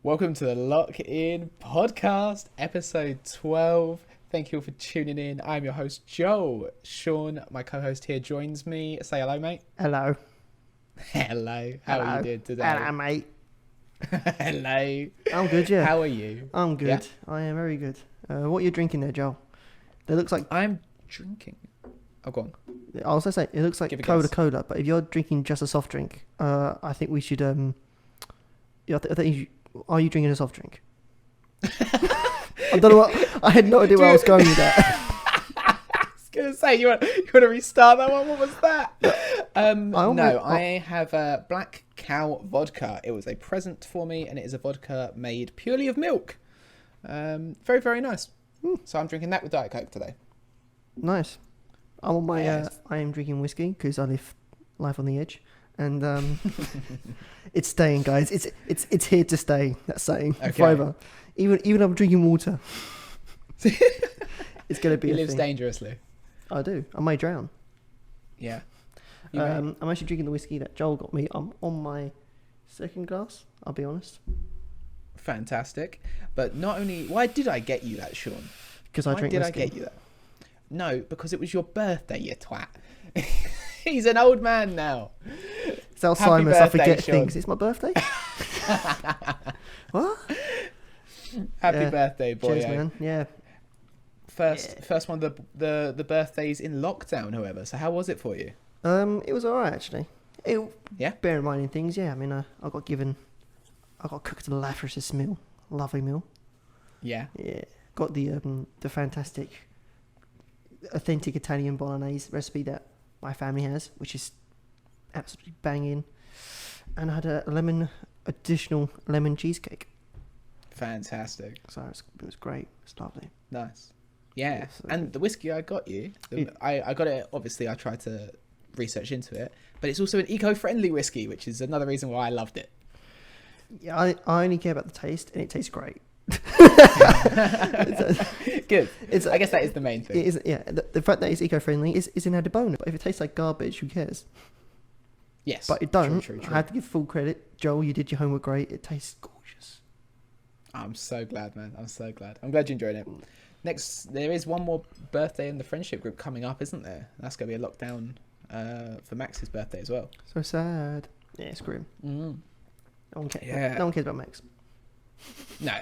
Welcome to the Lock In Podcast, episode 12. Thank you all for tuning in. I'm your host, Joel. Sean, my co-host here, joins me. Say hello, mate. Hello. Hello. How are you doing today? Hello, mate. Hello. I'm good, yeah. How are you? I'm good. Yeah? I am very good. What are you drinking there, Joel? It looks like... I'm drinking. Oh, go on. I was going to say, it looks like Give a guess. Cola, but if you're drinking just a soft drink, I think we should... are you drinking a soft drink? I don't know what... I had no idea where I was going with that. I was going to say, you want to restart that one? What was that? I have Black Cow vodka. It was a present for me, and it is a vodka made purely of milk. Very, very nice. So I'm drinking that with Diet Coke today. Nice. I'm on my... Yes. I am drinking whiskey because I live life on the edge. And it's staying, guys. It's here to stay. That saying forever. Even I'm drinking water. It's gonna be. He a lives thing. Dangerously. I do. I may drown. Yeah. I'm actually drinking the whiskey that Joel got me. I'm on my second glass. I'll be honest. Fantastic. But not only... Why did I get you that, Sean? Because I drink whiskey. Why did I get you that? No, because it was your birthday, you twat. He's an old man now. It's Alzheimer's. I forget Sean. things. It's my birthday. What? Happy birthday, boy. Cheers, man. Yeah. First one of the birthdays in lockdown, however. So how was it for you? It was alright actually. Yeah. Bear in mind in things. Yeah. I mean, I got cooked a lavishous meal. Lovely meal. Yeah. Yeah. Got the fantastic, authentic Italian bolognese recipe that my family has, which is absolutely banging. And I had a additional lemon cheesecake. Fantastic. So it was great. It's lovely. Nice. Yeah. Yeah, so And the whiskey I got you, I got it, obviously I tried to research into it, but it's also an eco-friendly whiskey, which is another reason why I loved it. Yeah, I only care about the taste, and it tastes great. Good. I guess that is the main thing. It is, yeah. The fact that it's eco-friendly is an added bonus. But if it tastes like garbage, who cares? Yes. But it don't. True. I have to give full credit. Joel, you did your homework great. It tastes gorgeous. I'm so glad, man. I'm so glad. I'm glad you enjoyed it. Next, there is one more birthday in the friendship group coming up, isn't there? That's going to be a lockdown for Max's birthday as well. So sad. Yeah, it's grim. Mm. No one cares. Yeah. No one cares about Max. No,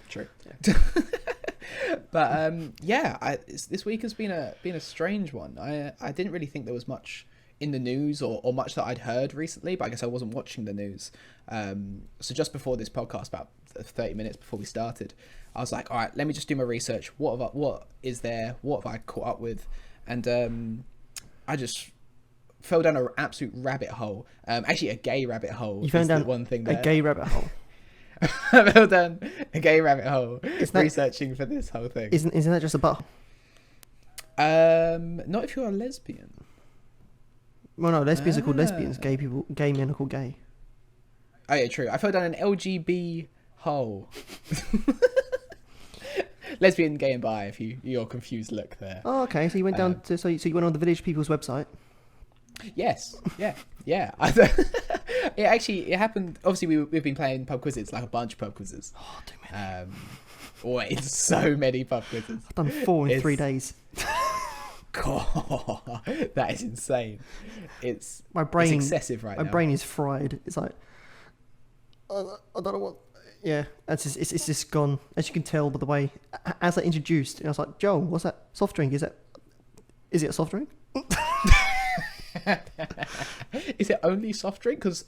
true. Yeah. But this week has been a strange one. I didn't really think there was much in the news or much that I'd heard recently, but I guess I wasn't watching the news. So just before this podcast, about 30 minutes before we started, I was like, all right, let me just do my research. What is there? What have I caught up with? And I just fell down an absolute rabbit hole. Actually, a gay rabbit hole. You found down one thing a gay rabbit hole. I fell down a gay rabbit hole researching for this whole thing. Isn't that just a butthole? Not if you're a lesbian. Well, no, lesbians are called lesbians. Gay men are called gay. Oh yeah, true. I fell down an LGB hole. Lesbian, gay, and bi. If you're confused, look there. Oh, okay. So you went down to so you went on the Village People's website. Yes. Yeah. It happened. Obviously, we've been playing pub quizzes, like a bunch of pub quizzes. Oh, too many. It's so many pub quizzes. I've done 4 in 3 days. God, that is insane. It's excessive right now. My brain is fried. It's like I don't know what. Yeah, it's just gone. As you can tell by the way, as I introduced, I was like, Joel, what's that soft drink? Is it a soft drink? Is it only soft drink? Because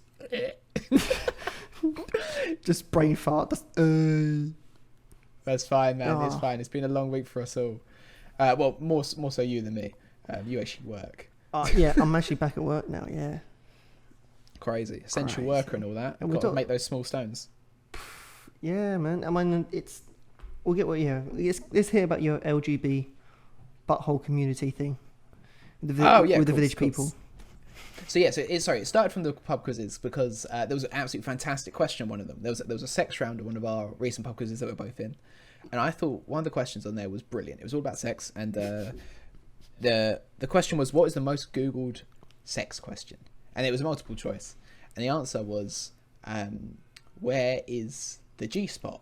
just brain fart. That's fine, man. Oh. It's fine. It's been a long week for us all. Well, more so you than me. You actually work. Yeah, I'm actually back at work now. Yeah. Crazy. Essential worker and all that. And Got to make those small stones. Yeah, man. I mean, we'll get what. Yeah, let's hear about your LGB butthole community thing. With the Village people. So yeah, it started from the pub quizzes because there was an absolutely fantastic question on one of them. There was a sex round on one of our recent pub quizzes that we're both in, and I thought one of the questions on there was brilliant. It was all about sex, and the question was, what is the most Googled sex question? And it was multiple choice, and the answer was, where is the G spot.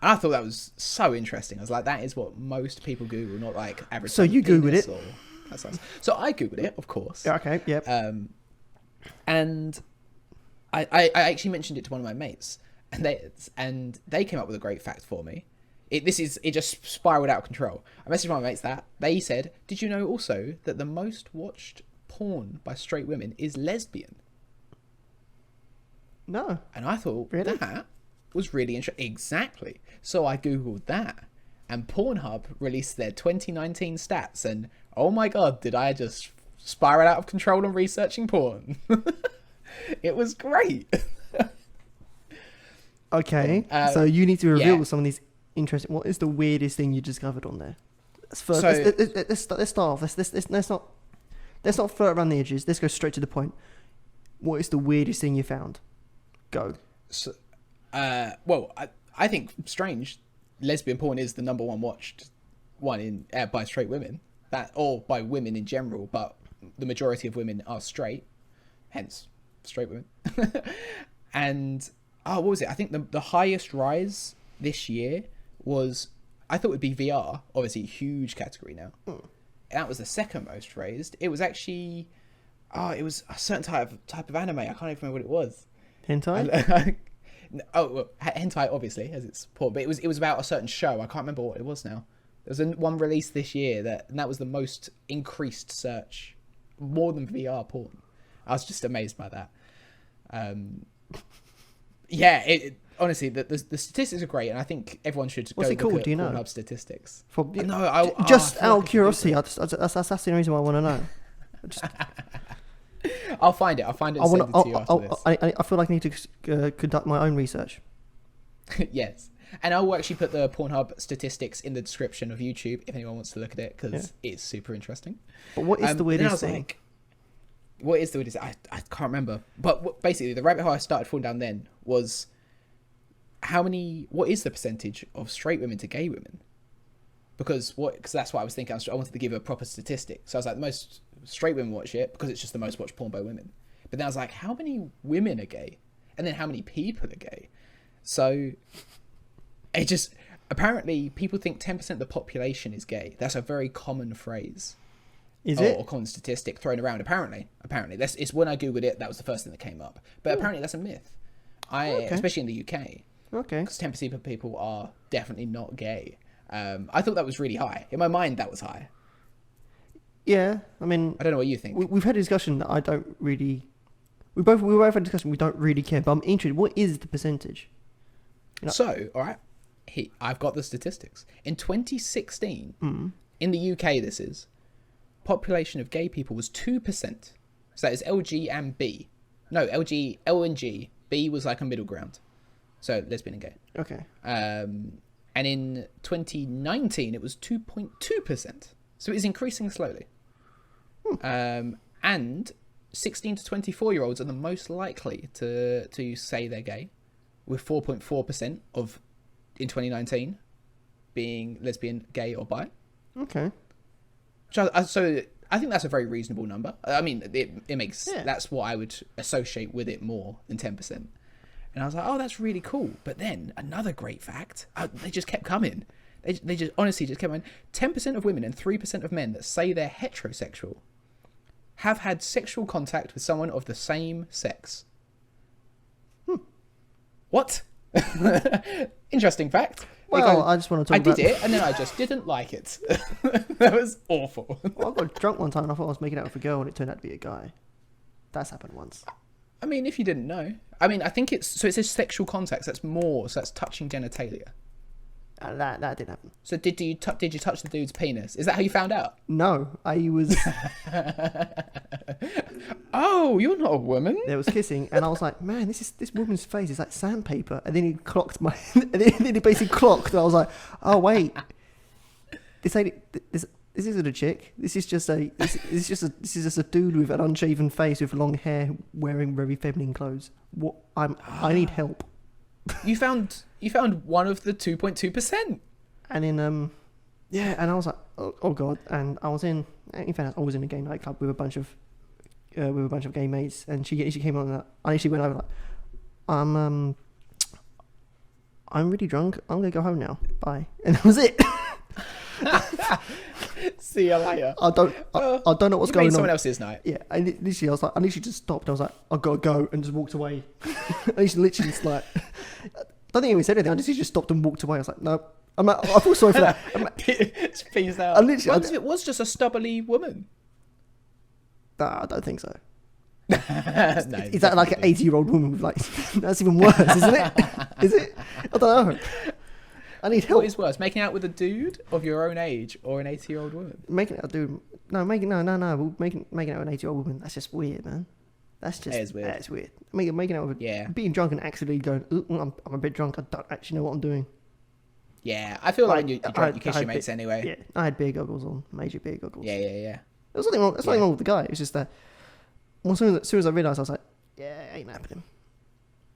And I thought that was so interesting. I was like, that is what most people Google, not like average. So you Googled it? So I Googled it, of course. Yeah, okay, yep. And I actually mentioned it to one of my mates, and they came up with a great fact for me. It just spiraled out of control. I messaged my mates that. They said, did you know also that the most watched porn by straight women is lesbian? No. And I thought, really? That was really interesting. Exactly. So I Googled that, and Pornhub released their 2019 stats, and oh my God, did I just spiral out of control on researching porn? It was great. Okay, so you need to reveal some of these interesting. What is the weirdest thing you discovered on there? Let's start off. Let's not flirt around the edges. Let's go straight to the point. What is the weirdest thing you found? Go. So, I think strange. Lesbian porn is the number one watched one in by straight women, or by women in general, but the majority of women are straight, hence straight women. And what was it? I think the highest rise this year was, I thought it would be VR, obviously huge category now. That was the second most raised. It was actually, it was a certain type of anime. I can't even remember what it was. Hentai? Hentai, obviously, as it's porn, but it was about a certain show. I can't remember what it was now. There was one released this year and that was the most increased search, more than VR porn. I was just amazed by that. Honestly, the statistics are great, and I think everyone should What's go it called? look at Do you know? Pornhub statistics. No, just out of curiosity, that's the only reason why I want to know. I'll find it. And send it to you after this. I feel like I need to conduct my own research. Yes, and I will actually put the Pornhub statistics in the description of YouTube if anyone wants to look at it, because it's super interesting. But what is the weirdest thing? Like, what is the weirdest? I can't remember. But basically, the rabbit hole I started falling down then was what is the percentage of straight women to gay women? Because that's what I was thinking. I wanted to give a proper statistic. So I was like, the most straight women watch it because it's just the most watched porn by women. But then I was like, how many women are gay? And then how many people are gay? So it just, apparently people think 10% of the population is gay. That's a very common phrase. Is it? Or common statistic thrown around. Apparently. It's when I Googled it, that was the first thing that came up. But apparently that's a myth. Especially in the UK. Okay. Because 10% of people are definitely not gay. I thought that was really high. In my mind, that was high. Yeah, I mean, I don't know what you think. We've had a discussion that I don't really. We both had a discussion we don't really care. But I'm interested. What is the percentage? So, all right, I've got the statistics. In 2016, in the UK, this is population of gay people was 2%. So that is LG and B. No, L and G. B was like a middle ground. So lesbian and gay. Okay. And in 2019, it was 2.2%. So it is increasing slowly. And 16 to 24-year-olds are the most likely to say they're gay, with 4.4% of in 2019 being lesbian, gay, or bi. Okay. So I think that's a very reasonable number. I mean, it makes that's what I would associate with it more than 10%. And I was like, oh, that's really cool. But then another great fact, they just kept coming. They just honestly just kept coming. 10% of women and 3% of men that say they're heterosexual have had sexual contact with someone of the same sex. What? Interesting fact. Well, I just want to talk about... I did it, and then I just didn't like it. That was awful. Well, I got drunk one time and I thought I was making out with a girl and it turned out to be a guy. That's happened once. I mean, if you didn't know. I mean, I think it says sexual contact, so that's more, so that's touching genitalia. That didn't happen. So did you touch the dude's penis? Is that how you found out? No, I was... Oh, you're not a woman? There was kissing, and I was like, man, this woman's face is like sandpaper. And then he clocked my... and then he basically clocked, and I was like, oh, wait. This isn't a chick. This is just a dude with an unshaven face with long hair wearing very feminine clothes. I need help. You found one of the 2.2%. And then and I was like, oh god. And I was in fact I was in a gay nightclub with a bunch of gay mates, and she came on that. I actually went over like, I'm really drunk. I'm gonna go home now. Bye. And that was it. See you later. I don't know what's going on. Someone else's night. Yeah, I literally just stopped. I was like, I gotta go, and just walked away. I literally just like, I don't think I even said anything. I just stopped and walked away. I was like, no. I feel sorry for that. It's peace out. What if it was just a stubbly woman? Nah, I don't think so. No, is that like an 80-year-old woman with like? That's even worse, isn't it? Is it? I don't know. I need help. What is worse, making out with a dude of your own age or an 80-year-old woman? Making out, dude. No. Making out with an 80-year-old woman. That's just weird, man. That's just. It is weird. That's weird. Making out with being drunk and accidentally going, I'm a bit drunk. I don't actually know what I'm doing. Yeah, I feel like when you're drunk, you kiss your mates anyway. Yeah, I had beer goggles on, major beer goggles. Yeah. There was nothing wrong. There's nothing wrong with the guy. It's just that. As soon as I realised, I was like, yeah, it ain't happening.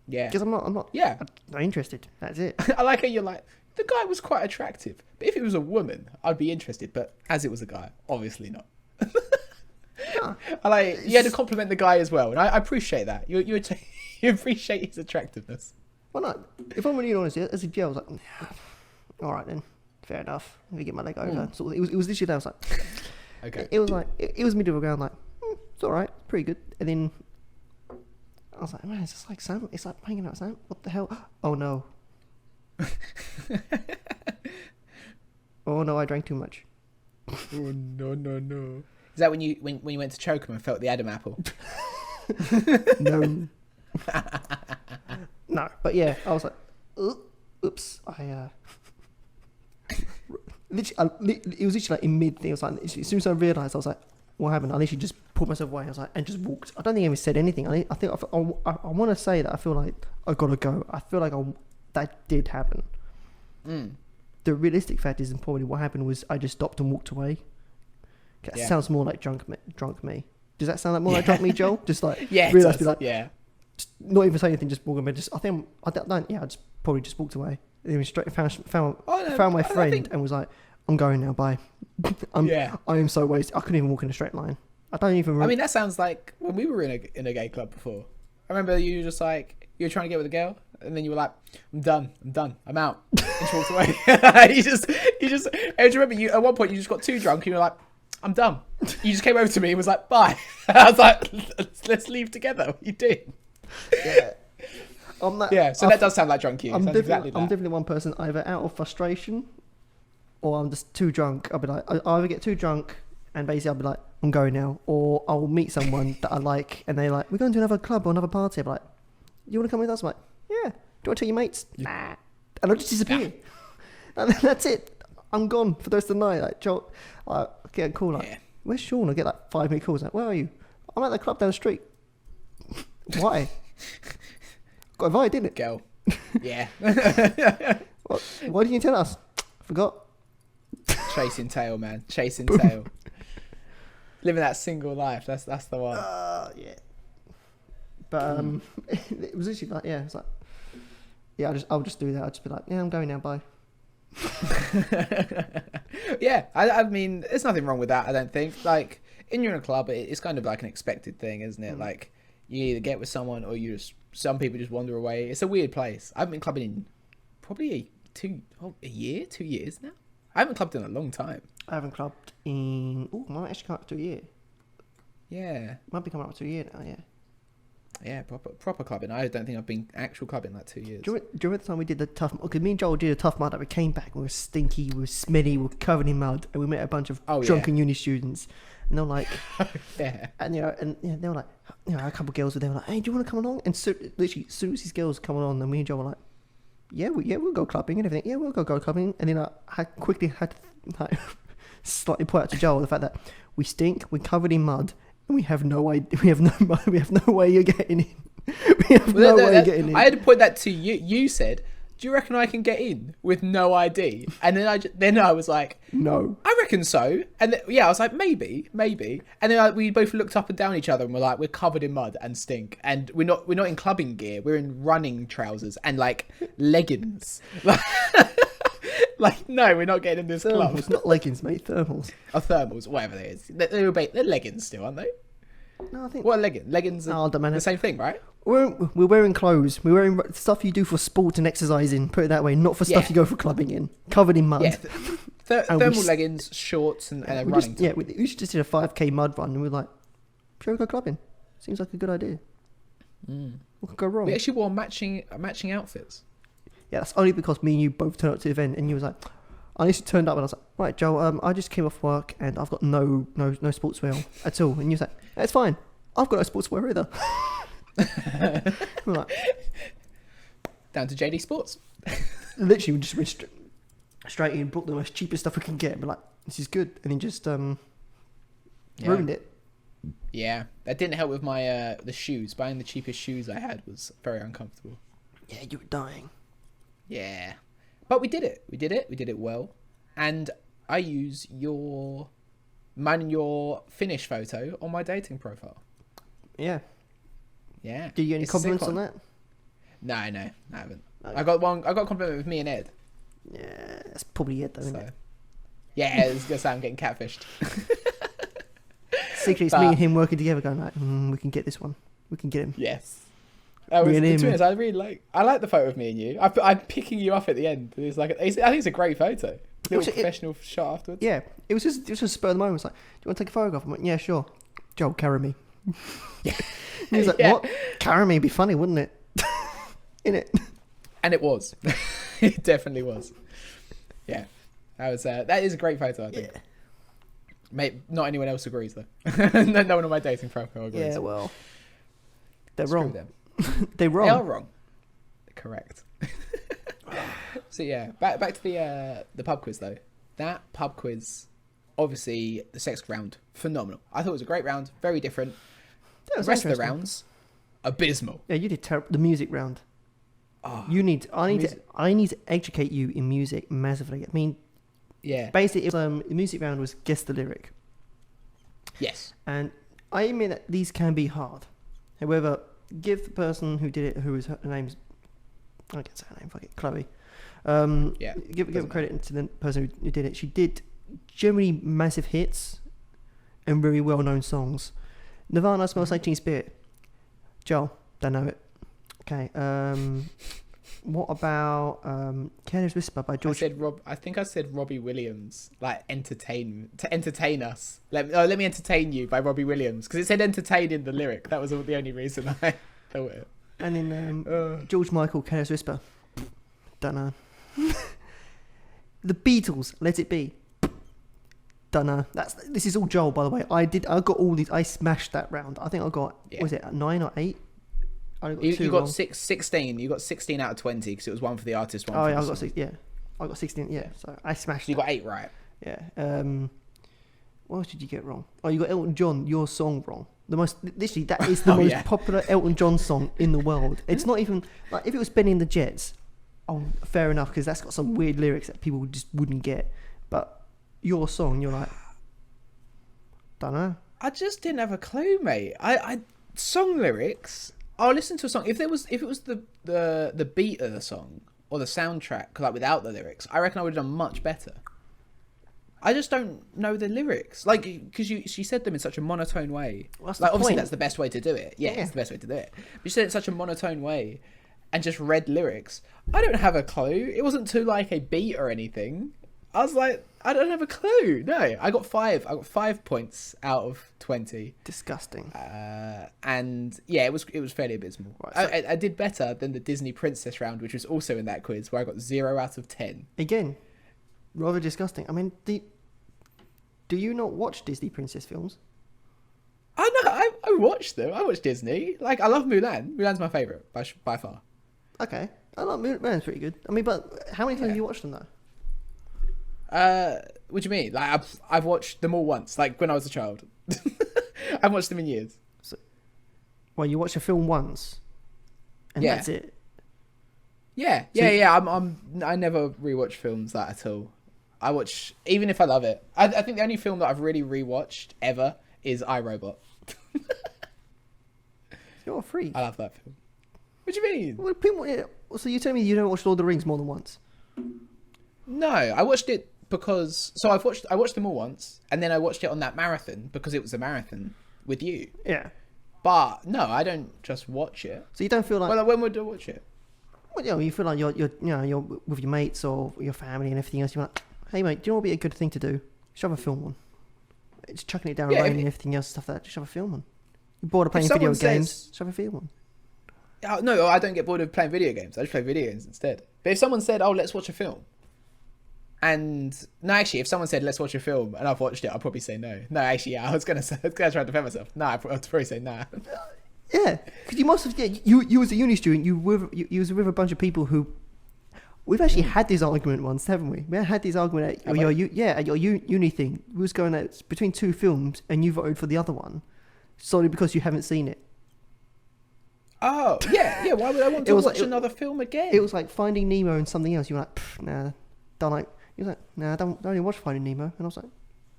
Yeah. Because I'm not. Yeah. I'm not interested. That's it. I like how you're like, the guy was quite attractive, but if it was a woman, I'd be interested. But as it was a guy, obviously not. No, I like you had to compliment the guy as well, and I appreciate that. You appreciate his attractiveness. Well, no. If I'm really honest, as a girl, I was like, all right then, fair enough. Let me get my leg over. So it was literally that. I was like, okay. It was like it was middle of the ground. Like, it's all right, pretty good. And then I was like, man, it's just like Sam. It's like hanging out with Sam. What the hell? Oh no. Oh no, I drank too much. Oh no. Is that when you went to choke him and felt the Adam apple? No. No, but yeah, I was like, oops. It was literally like in mid thing. I was like, as soon as I realised, I was like, what happened? I literally just pulled myself away. I was like, and just walked. I don't think I even said anything. I want to say that I feel like I gotta go. I feel like that did happen. The realistic fact is, and probably what happened was I just stopped and walked away. That sounds more like drunk me. Does that sound like more like drunk me, Joel? Just like realised, like just not even say anything, just walk away. Just I just probably just walked away. And then straight found my friend and was like, I'm going now. Bye. I am so wasted. I couldn't even walk in a straight line. I don't even. I mean, that sounds like when we were in a gay club before. I remember you just like you were trying to get with a girl, and then you were like, I'm done, I'm out. And she walked away. you just. And do you remember you at one point you just got too drunk, and you were like, I'm done. You just came over to me and was like, bye. I was like, let's leave together. What are you doing? Yeah. So that does sound like drunk you. I'm definitely one person, either out of frustration or I'm just too drunk. I'll be like, I either get too drunk and basically I'll be like, I'm going now, or I'll meet someone that I like and they're like, we're going to another club or another party. I'll be like, you want to come with us? I'm like, yeah. Do you want to tell your mates? Nah. And I'll just disappear. And that's it. I'm gone for the rest of the night. Like, Joel, I get a call like, where's Sean? I get like 5-minute calls. Like, where are you? I'm at the club down the street. Why? Got invited, didn't it? Girl. Yeah. Why didn't you tell us? Forgot. Chasing tail, man. Chasing tail. Living that single life. That's the one. Yeah. But it was literally like, it's like, I'll just do that. I'll just be like, I'm going now. Bye. I mean, there's nothing wrong with that. I don't think. Like, in a club, it's kind of like an expected thing, isn't it? Like, you either get with someone or some people just wander away. It's a weird place. I haven't been clubbing in probably 2 years now. I haven't clubbed in a long time. I haven't clubbed in... might actually come up to a year. Yeah. Might be coming up to a year now, yeah. Yeah, proper clubbing. I don't think I've been actual clubbing like 2 years. Do you remember the time we did the tough... Because me and Joel did a tough mud. We came back, we were stinky, we were smelly, we were covered in mud, and we met a bunch of drunken uni students. And they were like... And, they were like... a couple of girls were there, like, hey, do you want to come along? And so, literally, as soon as these girls come on, and me and Joel were like, we'll go clubbing and everything. Yeah, we'll go clubbing. And then I quickly had to slightly point out to Joel the fact that we stink, we're covered in mud, and we have no idea. We have no way you're getting in. We have no way you're getting in. I had to point that to you. You said, "Do you reckon I can get in with no ID?" And then I was like, "No, I reckon so." And I was like, maybe. And then we both looked up and down each other and were like, we're covered in mud and stink, and we're not in clubbing gear. We're in running trousers and like leggings. Like, no, we're not getting in this club. It's not leggings, mate. Thermals. Or thermals, whatever it is. They're leggings still, aren't they? No, I think... What are leggings? Leggings are the same thing, right? we're wearing clothes. We're wearing stuff you do for sport and exercising. Put it that way, not for stuff you go for clubbing in, covered in mud. Yeah, thermal leggings, shorts, and a running top. Yeah, we just did a 5k mud run, and we were like, "Shall we go clubbing? Seems like a good idea." What could go wrong? We actually wore matching outfits. Yeah, that's only because me and you both turned up to the event, and you was like, I literally turned up and I was like, right, Joel, I just came off work and I've got no sportswear at all. And you was like, that's fine. I've got no sportswear either. Like, down to JD Sports. Literally, we just went straight in, bought the most cheapest stuff we can get, but like, this is good. And then just ruined it. Yeah, that didn't help with my the shoes. Buying the cheapest shoes I had was very uncomfortable. Yeah, you were dying. Yeah. But we did it. We did it well. And I use your finish photo on my dating profile. Yeah. Yeah. Did you get any compliments on that? No, I haven't. Okay. I got a compliment with me and Ed. Yeah, that's probably it though, isn't it? Yeah, it's gonna say I'm getting catfished. Secretly, it's me and him working together going like, we can get this one. We can get him. Yes. I like the photo of me and you. I'm picking you up at the end. It's like I think it's a great photo. Little professional shot afterwards. Yeah, it was just a spur of the moment. It's like, do you want to take a photograph? I'm like, yeah, sure. Joel, carry me. Yeah. He was like, what? Carry me would be funny, wouldn't it? Innit? And it was. It definitely was. Yeah. That is a great photo, I think. Yeah. Mate, not anyone else agrees though. No one on my dating profile agrees. Yeah, well, they're wrong. Them. They're wrong. They are wrong. Correct. So yeah, back to the pub quiz though. That pub quiz, obviously the sex round, phenomenal. I thought it was a great round, very different. The rest of the rounds, abysmal. Yeah, you did the music round. Oh, I need to educate you in music massively. I mean, yeah. Basically, the music round was guess the lyric. Yes. And I admit that these can be hard. However, give the person who did it, her name's, I can't say her name, fuck it, Chloe. Give credit to the person who did it. She did generally massive hits and very well-known songs. Nirvana, Smells Like Teen Spirit. Joel, don't know it. Okay. What about Careless Whisper by George? I think I said Robbie Williams, like entertain us. Let me entertain you by Robbie Williams, because it said entertain in the lyric. That was the only reason I thought it. And then George Michael, Careless Whisper. Don't know. The Beatles, Let It Be. Don't know. This is all Joel, by the way. I got all these. I smashed that round. I think I got. Was it 9 or 8? You got 16. You got 16 out of 20 because it was one for the artist, one. Oh, for yeah, the I got 6. Yeah, I got 16. Yeah, so I smashed. So you got 8 right. Yeah. What else did you get wrong? Oh, you got Elton John, Your Song wrong. Literally, that is the most popular Elton John song in the world. It's not even like if it was Benny and the Jets. Oh, fair enough, because that's got some weird lyrics that people just wouldn't get. But Your Song, you're like, don't know. I just didn't have a clue, mate. I song lyrics. I'll listen to a song if it was the beat of the song or the soundtrack, like without the lyrics. I reckon I would have done much better. I just don't know the lyrics, like because she said them in such a monotone way. Well, like obviously that's the best way to do it. Yeah, it's the best way to do it. But she said it in such a monotone way, and just read lyrics. I don't have a clue. It wasn't to like a beat or anything. I was like, I don't have a clue. No, I got 5. I got 5 points out of 20. Disgusting. And yeah, it was fairly abysmal. Right, so I did better than the Disney Princess round, which was also in that quiz, where I got 0 out of 10. Again, rather disgusting. I mean, do you not watch Disney Princess films? I know. I watched them. I watched Disney. Like, I love Mulan. Mulan's my favourite by far. Okay, I like Mulan's pretty good. I mean, but how many times have you watched them though? What do you mean? Like I've watched them all once, like when I was a child. I've watched them in years. So, well, you watch a film once, and that's it. Yeah. I never rewatch films that at all. I watch even if I love it. I think the only film that I've really rewatched ever is iRobot. You're a freak. I love that film. What do you mean? Well, so you tell me you don't watch Lord of the Rings more than once? No, I watched it because I watched them all once, and then I watched it on that marathon because it was a marathon with you. Yeah. But no, I don't just watch it. So you don't feel like... Well, when would I watch it? Well, you know, you feel like you're with your mates or your family and everything else. You're like, hey mate, do you know what would be a good thing to do? Shove a film on. It's chucking it down the rain and everything else, stuff like that. Just shove a film on. You're bored of playing video games. Shove a film on. No, I don't get bored of playing video games. I just play video games instead. But if someone said, "Oh, let's watch a film," and no, actually, if someone said, "Let's watch a film," and I've watched it, I'll probably say no. No, actually, yeah, I was gonna try to defend myself. No, I'd probably say nah. Yeah, because you must have. Yeah, you as a uni student, you was with a bunch of people who. We've actually had this argument once, haven't we? We had this argument at your uni thing. We was going out between two films, and you voted for the other one, solely because you haven't seen it. Oh yeah. Why would I want to watch another film again? It was like Finding Nemo and something else. You were like, nah, don't like. You was like, nah, don't even watch Finding Nemo. And I was like,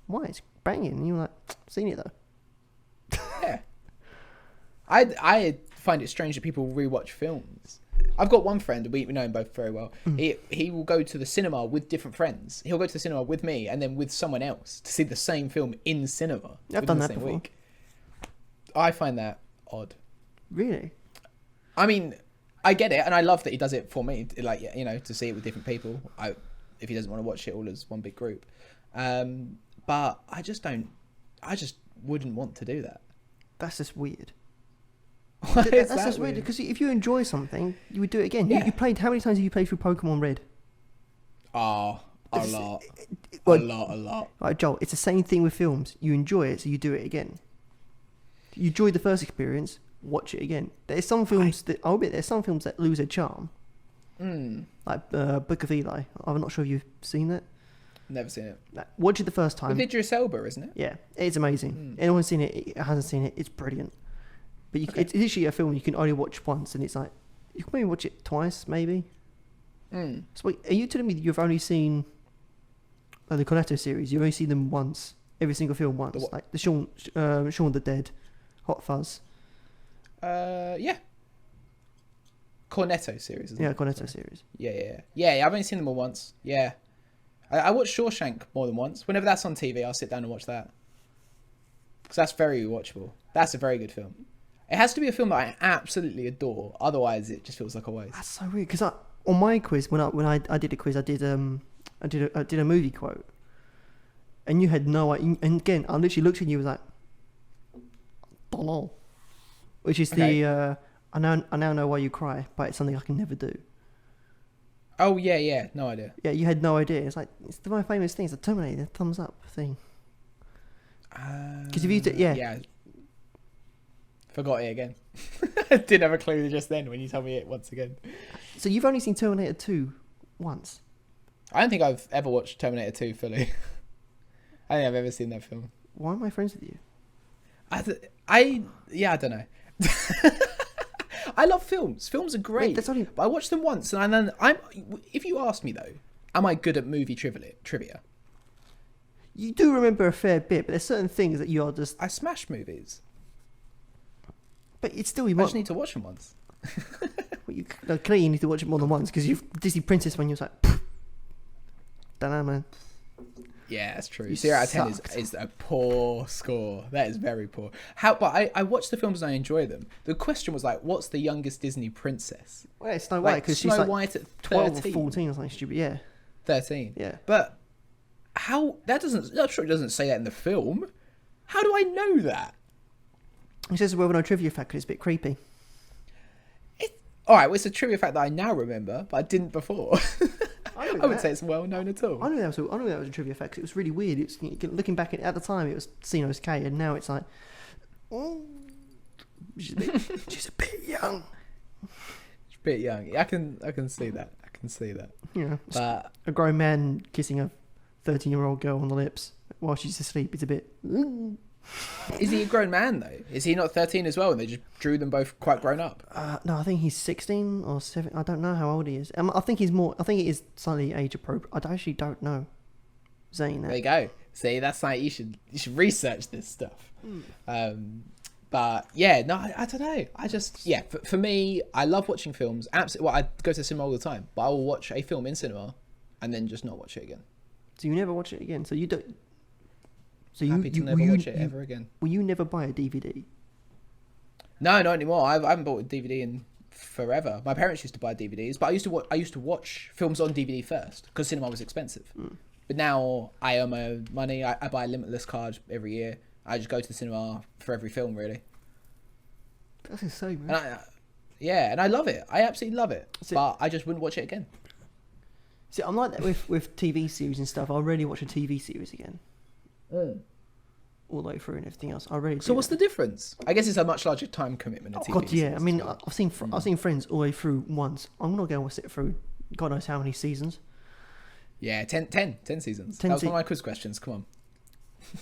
why? It's banging. And you were like, seen it though. Yeah. I find it strange that people rewatch films. I've got one friend, we know him both very well. He will go to the cinema with different friends. He'll go to the cinema with me and then with someone else to see the same film in cinema. I've done that before. Week. I find that odd. Really? I mean, I get it, and I love that he does it for me. Like, you know, to see it with different people. If he doesn't want to watch it all as one big group, but I just wouldn't want to do that. That's just weird. That's just weird because if you enjoy something, you would do it again. Yeah. You played. How many times have you played through Pokemon Red? Oh, a lot. A lot. Like Joel, it's the same thing with films. You enjoy it, so you do it again. You enjoyed the first experience, watch it again. There's some films there's some films that lose their charm. Like Book of Eli. I'm not sure if you've seen that. Never seen it. Watch it the first time. With Idris Elba, isn't it? Yeah, it's amazing. Anyone seen it? Hasn't seen it? It's brilliant. But it's literally a film you can only watch once, and it's like you can maybe watch it twice, maybe. So wait, are you telling me that you've only seen the Cornetto series? You've only seen them once, every single film once, like the Shaun the Dead, Hot Fuzz. Yeah. Cornetto series, isn't it? Yeah, Cornetto series. Yeah. I've only seen them all once. Yeah. I watched Shawshank more than once. Whenever that's on TV, I'll sit down and watch that. Because that's very watchable. That's a very good film. It has to be a film that I absolutely adore. Otherwise, it just feels like a waste. That's so weird. Because on my quiz, when I did a quiz, I did a movie quote, and you had no idea. And again, I literally looked at you and was like, don't know. Which is the I now know why you cry, but it's something I can never do. Oh yeah, no idea. Yeah, you had no idea. It's like it's my famous thing. It's the Terminator thumbs up thing. Because if you yeah. Forgot it again. I didn't have a clue just then when you told me it once again. So you've only seen Terminator 2 once? I don't think I've ever watched Terminator 2 fully. I don't think I've ever seen that film. Why am I friends with you? I don't know. I love films. Films are great. But I watched them once, and then if you ask me though, am I good at movie trivia? You do remember a fair bit, but there's certain things that you are just. I smash movies. But it's still I just need to watch them once. Well, clearly you need to watch it more than once because you've Disney Princess when you're like, don't know, man. Yeah, that's true. 0 out of 10 is a poor score. That is very poor. But I watch the films and I enjoy them. The question was like, what's the youngest Disney princess? Well, it's Snow White because she's Snow like White at 12 or 14 or something stupid. Yeah, 13. Yeah, but how? That doesn't. I'm sure it doesn't say that in the film. How do I know that? It's just a well-known trivia fact because it's a bit creepy. All right, well, it's a trivia fact that I now remember, but I didn't before. I would say it's well known at all. I knew that was a trivia fact. It was really weird. It's looking back at the time, it was seen as K, and now it's like, oh, she's a bit young. She's a bit young. I can see that. Yeah, but a grown man kissing a 13-year-old girl on the lips while she's asleep. It's a bit. Is he a grown man though? Is he not 13 as well? And they just drew them both quite grown up. No, I think he's 16 or 7. I don't know how old he is. I think he's more. I think it is slightly age appropriate. I actually don't know. Saying that. There you go. See, that's like you should research this stuff. But yeah, no, I don't know. I just for me, I love watching films. Absolutely, well, I go to the cinema all the time, but I will watch a film in cinema and then just not watch it again. So you never watch it again. So you don't. So Happy to never watch it ever again. Will you never buy a DVD? No, not anymore. I haven't bought a DVD in forever. My parents used to buy DVDs, but I used to watch films on DVD first because cinema was expensive. But now I earn my own money. I buy a limitless card every year. I just go to the cinema for every film, really. That's insane, man. And and I love it. I absolutely love it. But I just wouldn't watch it again. See, I'm like that with TV series and stuff. I'll really watch a TV series again. All the way through and everything else. I really do. So what's the difference? I guess it's a much larger time commitment. Oh, God, yeah. I mean, I've seen Friends all the way through once. I'm not going to sit through God knows how many seasons. Yeah, 10 seasons. That was one of my quiz questions. Come on.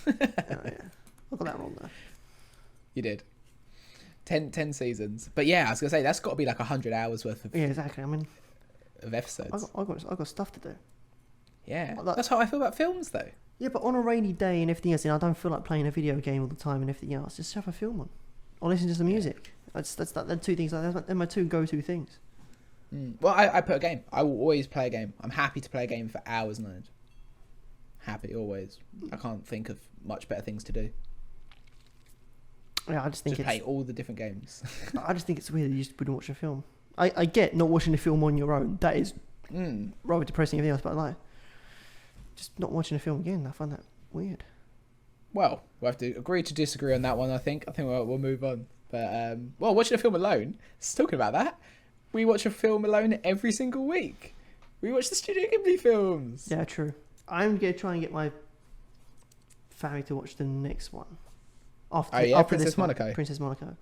Oh, yeah. I got that wrong, though. You did. 10 seasons. But yeah, I was going to say, that's got to be like 100 hours worth of... Yeah, exactly. I mean... of episodes. I got stuff to do. Yeah. That's how I feel about films, though. Yeah, but on a rainy day and everything else, I don't feel like playing a video game all the time and everything else. Just have a film on. Or listen to some music. That's the two things. They're my two go-to things. Well, I put a game. I will always play a game. I'm happy to play a game for hours and hours. Happy, always. I can't think of much better things to do. Yeah, I just think play all the different games. I just think it's weird that you just wouldn't watch a film. I get not watching a film on your own. That is rather depressing than everything else, but like just not watching a film again, I find that weird. Well, we'll have to agree to disagree on that one, I think. I think we'll move on. But, well, watching a film alone, talking about that, we watch a film alone every single week. We watch the Studio Ghibli films. Yeah, true. I'm going to try and get my family to watch the next one. After Princess Mononoke. Princess Mononoke.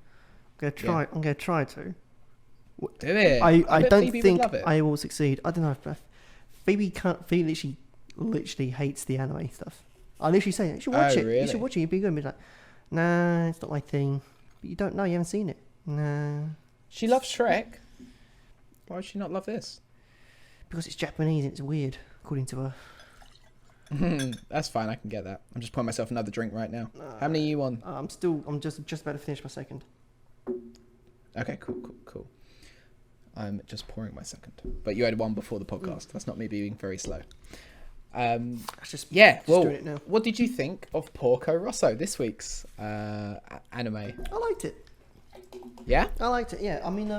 I'm going to try to. Do it. I don't think I will succeed. I don't know if Phoebe literally hates the anime stuff. I literally say, you should watch it. Really? You should watch it. You'd be good. And be like, nah, it's not my thing. But you don't know. You haven't seen it. Nah. She loves Shrek. Why would she not love this? Because it's Japanese and it's weird, according to her. That's fine. I can get that. I'm just pouring myself another drink right now. How many are you on? I'm just about to finish my second. Okay, cool. I'm just pouring my second. But you had one before the podcast. That's not me being very slow. Well, what did you think of Porco Rosso, this week's anime? I liked it. Yeah? I liked it, yeah. I mean,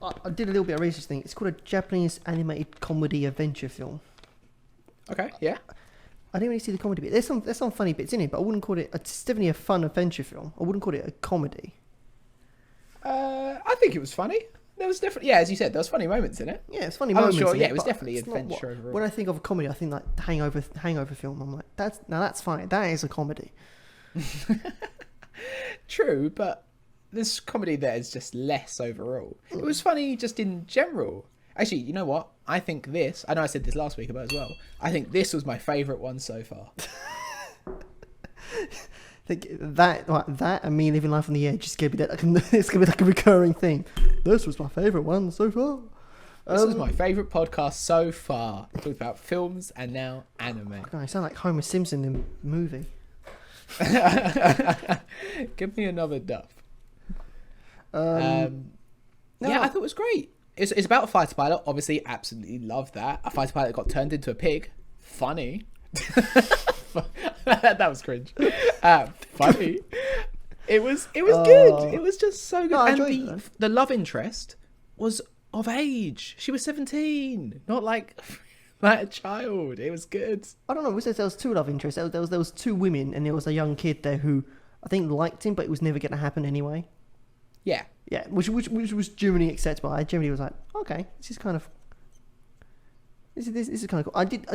I did a little bit of research thing. It's called a Japanese animated comedy adventure film. Okay, yeah. I didn't really see the comedy bit. There's some funny bits in it, but I wouldn't call it... It's definitely a fun adventure film. I wouldn't call it a comedy. I think it was funny. There was definitely... Yeah, as you said, there was funny moments in it. Yeah, it's funny moments in it. Yeah, it was definitely adventure overall. When I think of a comedy, I think like the Hangover film. I'm like, that's funny. That is a comedy. True, but this comedy there is just less overall. It was funny just in general. Actually, you know what? I think this... I know I said this last week about as well. I think this was my favourite one so far. That and me living life on the edge is gonna be that. It's gonna be like a recurring theme. This was my favourite one so far. This is my favourite podcast so far. Talking about films and now anime. God, I sound like Homer Simpson in the movie. Give me another duff. No. Yeah, I thought it was great. It's about a fighter pilot. Obviously, absolutely love that. A fighter pilot got turned into a pig. Funny. That was cringe. Funny. It was good. It was just so good. No, and the love interest was of age. She was 17, not like a child. It was good. I don't know. There was two love interests. There was two women, and there was a young kid there who I think liked him, but it was never going to happen anyway. Yeah. Yeah, which was generally acceptable. I generally was like, okay, this is kind of cool. I did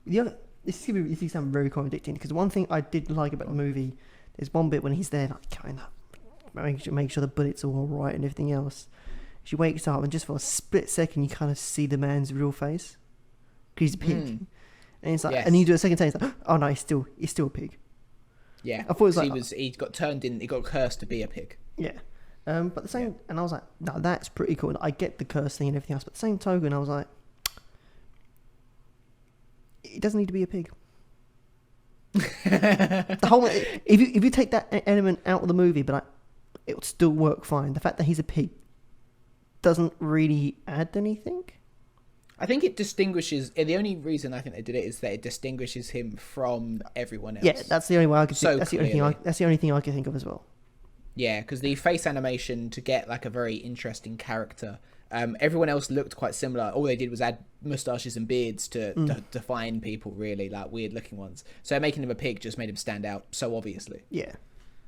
the other. This is sound very contradicting because one thing I did like about the movie, there's one bit when he's there like kind of make sure the bullets are all right and everything else. She wakes up and just for a split second you kind of see the man's real face because he's a pig, and it's like, and you do a second time, it's like, oh no, he's still a pig. Yeah, I thought it was like he got turned in. He got cursed to be a pig. Yeah. But the same, and I was like, no, that's pretty cool. I get the curse thing and everything else, but the same token, I was like, it doesn't need to be a pig. The whole, if you take that element out of the movie, but like, it would still work fine. The fact that he's a pig doesn't really add anything. I think it distinguishes. The only reason I think they did it is that it distinguishes him from everyone else. Yeah, that's the only way I could. So that's the only thing I can think of as well. Yeah, because the face animation to get like a very interesting character. Everyone else looked quite similar. All they did was add moustaches and beards to define people, really, like weird looking ones. So making him a pig just made him stand out so obviously. Yeah.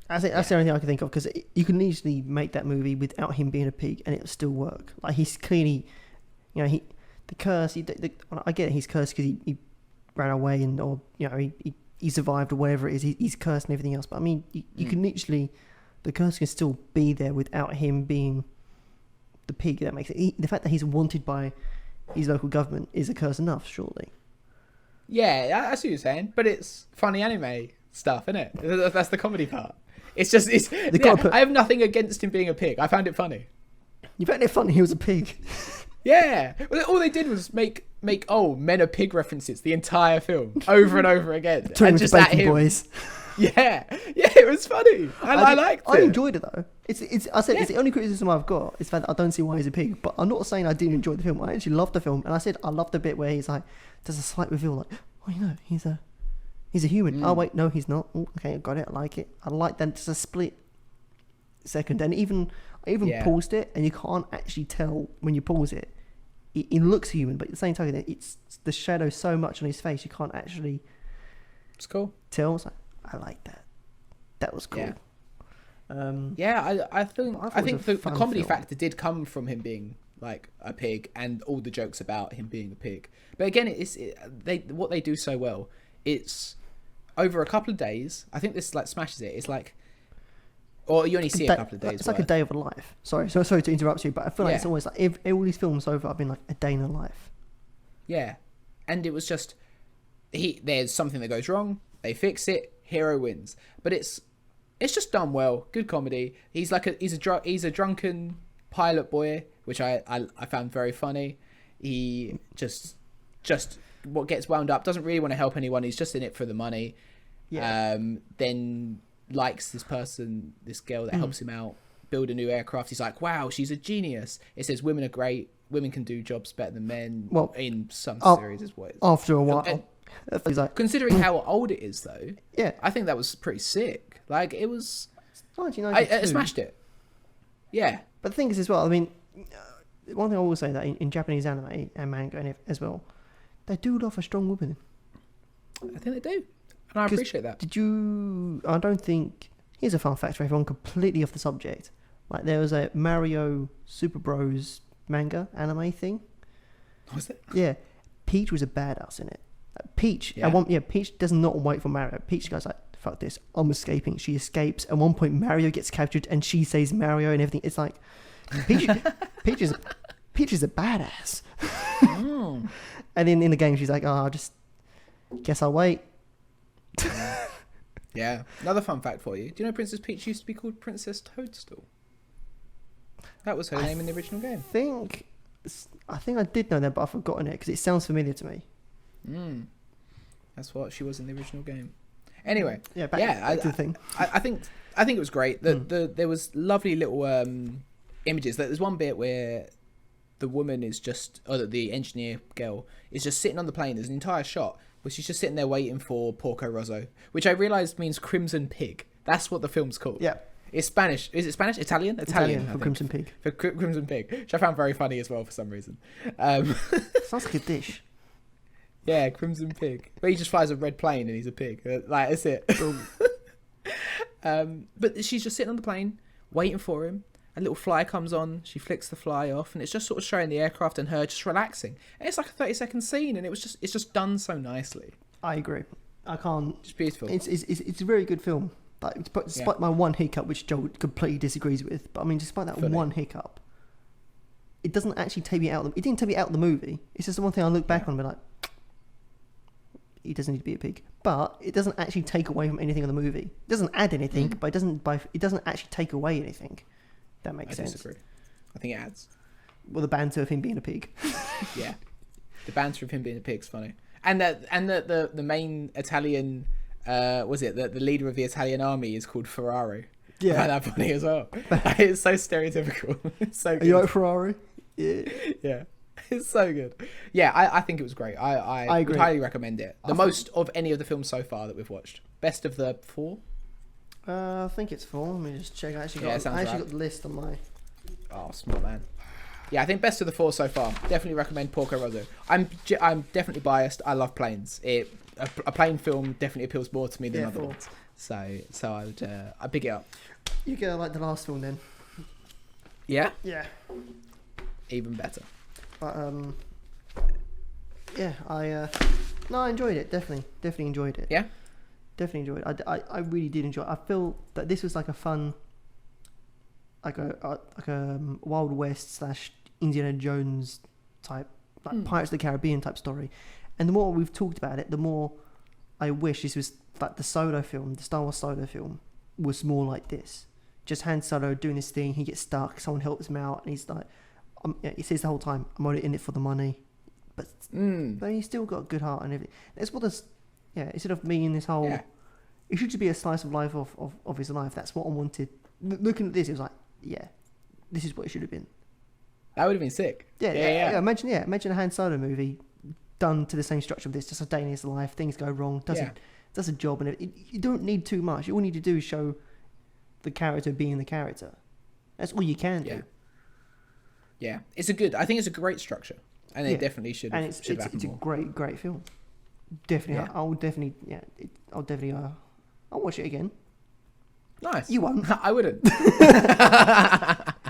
That's the only thing I can think of, because you can easily make that movie without him being a pig and it'll still work. Like, he's clearly, the curse, I get it, he's cursed because he ran away or he survived or whatever it is. He's cursed and everything else. But I mean, you can literally, the curse can still be there without him being the pig. That makes it. The fact that he's wanted by his local government is a curse enough, surely. Yeah, I see what you're saying. But it's funny anime stuff, isn't it? That's the comedy part. I have nothing against him being a pig. I found it funny. You found it funny he was a pig? Yeah. All they did was make men are pig references the entire film over and over again. And just at him. Boys. Yeah, it was funny. I liked it. I enjoyed it though. It's the only criticism I've got is that I don't see why he's a pig. But I'm not saying I didn't enjoy the film. I actually loved the film, and I said I loved the bit where he's like, there's a slight reveal, like, he's a human. Oh wait, no, he's not. Ooh, okay, I got it. I like it. I like that. Just a split second, and I even paused it, and you can't actually tell when you pause it. It looks human, but at the same time, it's the shadow so much on his face, you can't actually. It's cool. Tell. It's like, I like that. That was cool. Yeah. I think the comedy film. factor did come from him being like a pig and all the jokes about him being a pig. But again, what they do so well. It's over a couple of days. I think this like smashes it. It's like, or you only see a couple of days. It's like a day of a life. Sorry to interrupt you, but I feel like it's always like all these films over, I've been like a day in a life. Yeah, and it was just there's something that goes wrong. They fix it. Hero wins. But it's just done well. Good comedy. He's a drunken pilot boy, which I found very funny. He just what gets wound up, doesn't really want to help anyone. He's just in it for the money. Yeah. Then likes this girl that helps him out build a new aircraft. He's like, wow, she's a genius. It says women are great. Women can do jobs better than men. Well, in some series is what it is. After a while. Considering how old it is, though, yeah, I think that was pretty sick. Like, it was. 1992. I smashed it. Yeah, but the thing is, as well, I mean, one thing I will say that in Japanese anime and manga as well, they do love a strong woman. I think they do, and I appreciate that. I don't think. Here's a fun fact for everyone, completely off the subject. Like, there was a Mario Super Bros manga anime thing. Was it? Yeah, Peach was a badass in it. Peach, Peach does not wait for Mario. Peach goes like, fuck this, I'm escaping. She escapes. At one point, Mario gets captured and she saves Mario and everything. It's like, Peach is a badass. And then in the game, she's like, I just guess I'll wait. Yeah. Another fun fact for you. Do you know Princess Peach used to be called Princess Toadstool? That was her name in the original game. I think I did know that, but I've forgotten it because it sounds familiar to me. That's what she was in the original game. Anyway, back to the thing. I think it was great. There was lovely little images. There's one bit where the woman is the engineer girl is just sitting on the plane. There's an entire shot where she's just sitting there waiting for Porco Rosso, which I realised means Crimson Pig. That's what the film's called. Yeah. It's Spanish. Is it Spanish? Italian for Crimson Pig. For Crimson Pig, which I found very funny as well for some reason. Sounds like a dish. Yeah, Crimson Pig. But he just flies a red plane and he's a pig. Like, that's it. But she's just sitting on the plane, waiting for him. A little fly comes on. She flicks the fly off, and it's just sort of showing the aircraft and her just relaxing. And it's like a 30-second scene, and it's just done so nicely. I agree. I can't. It's beautiful. It's a very good film. Like, despite my one hiccup, which Joe completely disagrees with, but I mean, despite that one hiccup, it doesn't actually take me out. It didn't take me out of the movie. It's just the one thing I look back on and be like, he doesn't need to be a pig. But it doesn't actually take away from anything in the movie. It doesn't add anything, but it doesn't actually take away anything. That makes sense. I disagree. I think it adds. Well, the banter of him being a pig. Yeah, the banter of him being a pig's funny, and the main Italian, the leader of the Italian army is called Ferraro. Yeah, I find that funny as well. It's so stereotypical. It's so good. Are you like Ferrari? Yeah. Yeah. It's so good. Yeah, I think it was great. I would highly recommend it. The most of any of the films so far that we've watched. Best of the 4? I think it's full. Let me just check. I actually Yeah, sounds right. got the list on my. Oh, smart man. Yeah, I think best of the 4 so far. Definitely recommend Porco Rosso. I'm definitely biased. I love planes. A plane film definitely appeals more to me than other ones. So I'd pick it up. You go like the last film then. Yeah. Yeah. Even better. But yeah, I enjoyed it. Definitely enjoyed it. Yeah. Definitely enjoyed it. I really did enjoy it. I feel that this was like a fun, like a Wild West / Indiana Jones type, like Pirates of the Caribbean type story. And the more we've talked about it, the more I wish this was like the Solo film, the Star Wars Solo film, was more like this. Just Han Solo doing his thing. He gets stuck. Someone helps him out, and he's like, he says the whole time, "I'm only in it for the money," but he's still got a good heart and everything. That's what this. Yeah, instead of me in this whole, it should just be a slice of life of his life. That's what I wanted. Looking at this, it was like, yeah, this is what it should have been. That would have been sick. Yeah. Imagine a Han Solo movie done to the same structure of this. Just a day in his life, things go wrong, does a job, and you don't need too much. All you need to do is show the character being the character. That's all you can do. Yeah, I think it's a great structure, and it definitely should. And it's a great film. Definitely, I'll watch it again. Nice. You won't. I wouldn't.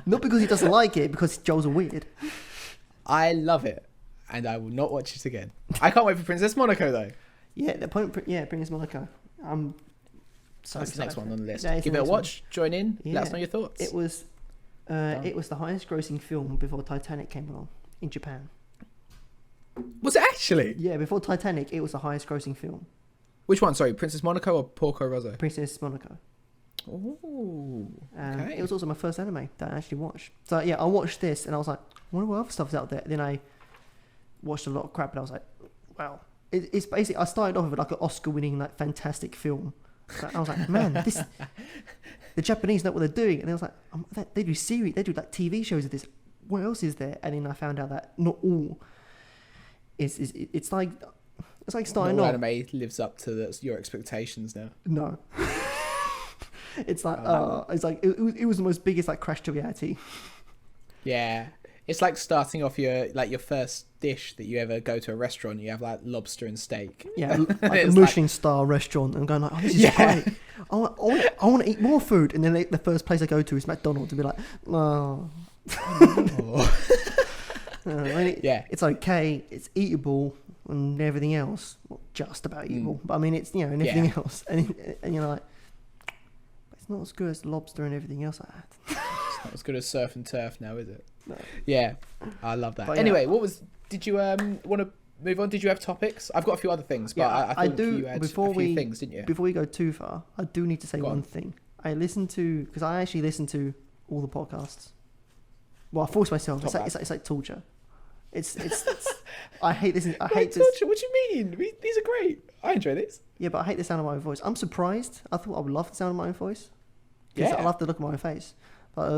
Not because he doesn't like it, because Joel's a weird. I love it, and I will not watch it again. I can't wait for Princess Monaco though. Yeah, Princess Monaco. So that's the next one on the list. Yeah, give it a watch. Join in. Yeah. Let us know your thoughts. It was the highest grossing film before Titanic came along in Japan. Was it actually? Yeah, before Titanic, it was the highest grossing film. Which one? Sorry, Princess Monaco or Porco Rosso? Princess Monaco. Oh, okay. It was also my first anime that I actually watched. So yeah, I watched this and I was like, I wonder what other stuff's out there. Then I watched a lot of crap and I was like, wow. It's basically, I started off with like an Oscar-winning, like fantastic film. But I was like, man, the Japanese know what they're doing. And I was like, they do series, they do like TV shows of this. What else is there? And then I found out that not all it's like starting off. Anime lives up to your expectations now. No. It's like it was the most biggest like crash to reality. Yeah, it's like starting off your first dish that you ever go to a restaurant. You have like lobster and steak. Yeah, like a Michelin star restaurant, and going like, oh, this is great. I want to eat more food, and then the first place I go to is McDonald's, and be like, oh. It's okay, it's eatable, and everything else, well, just about eatable. But I mean, it's and everything else, and you're like. Not as good as lobster and everything else I had. It's not as good as surf and turf now, is it? No. Yeah, I love that. But anyway, did you want to move on? Did you have topics? I've got a few other things, but I think you had a few things, didn't you? Before we go too far, I do need to say one thing. Because I actually listen to all the podcasts. Well, I force myself. It's like torture. It's I hate this. I hate torture. this. What do you mean? These are great. I enjoy this. Yeah, but I hate the sound of my own voice. I'm surprised. I thought I would love the sound of my own voice. Yeah, I love the look of my own face. But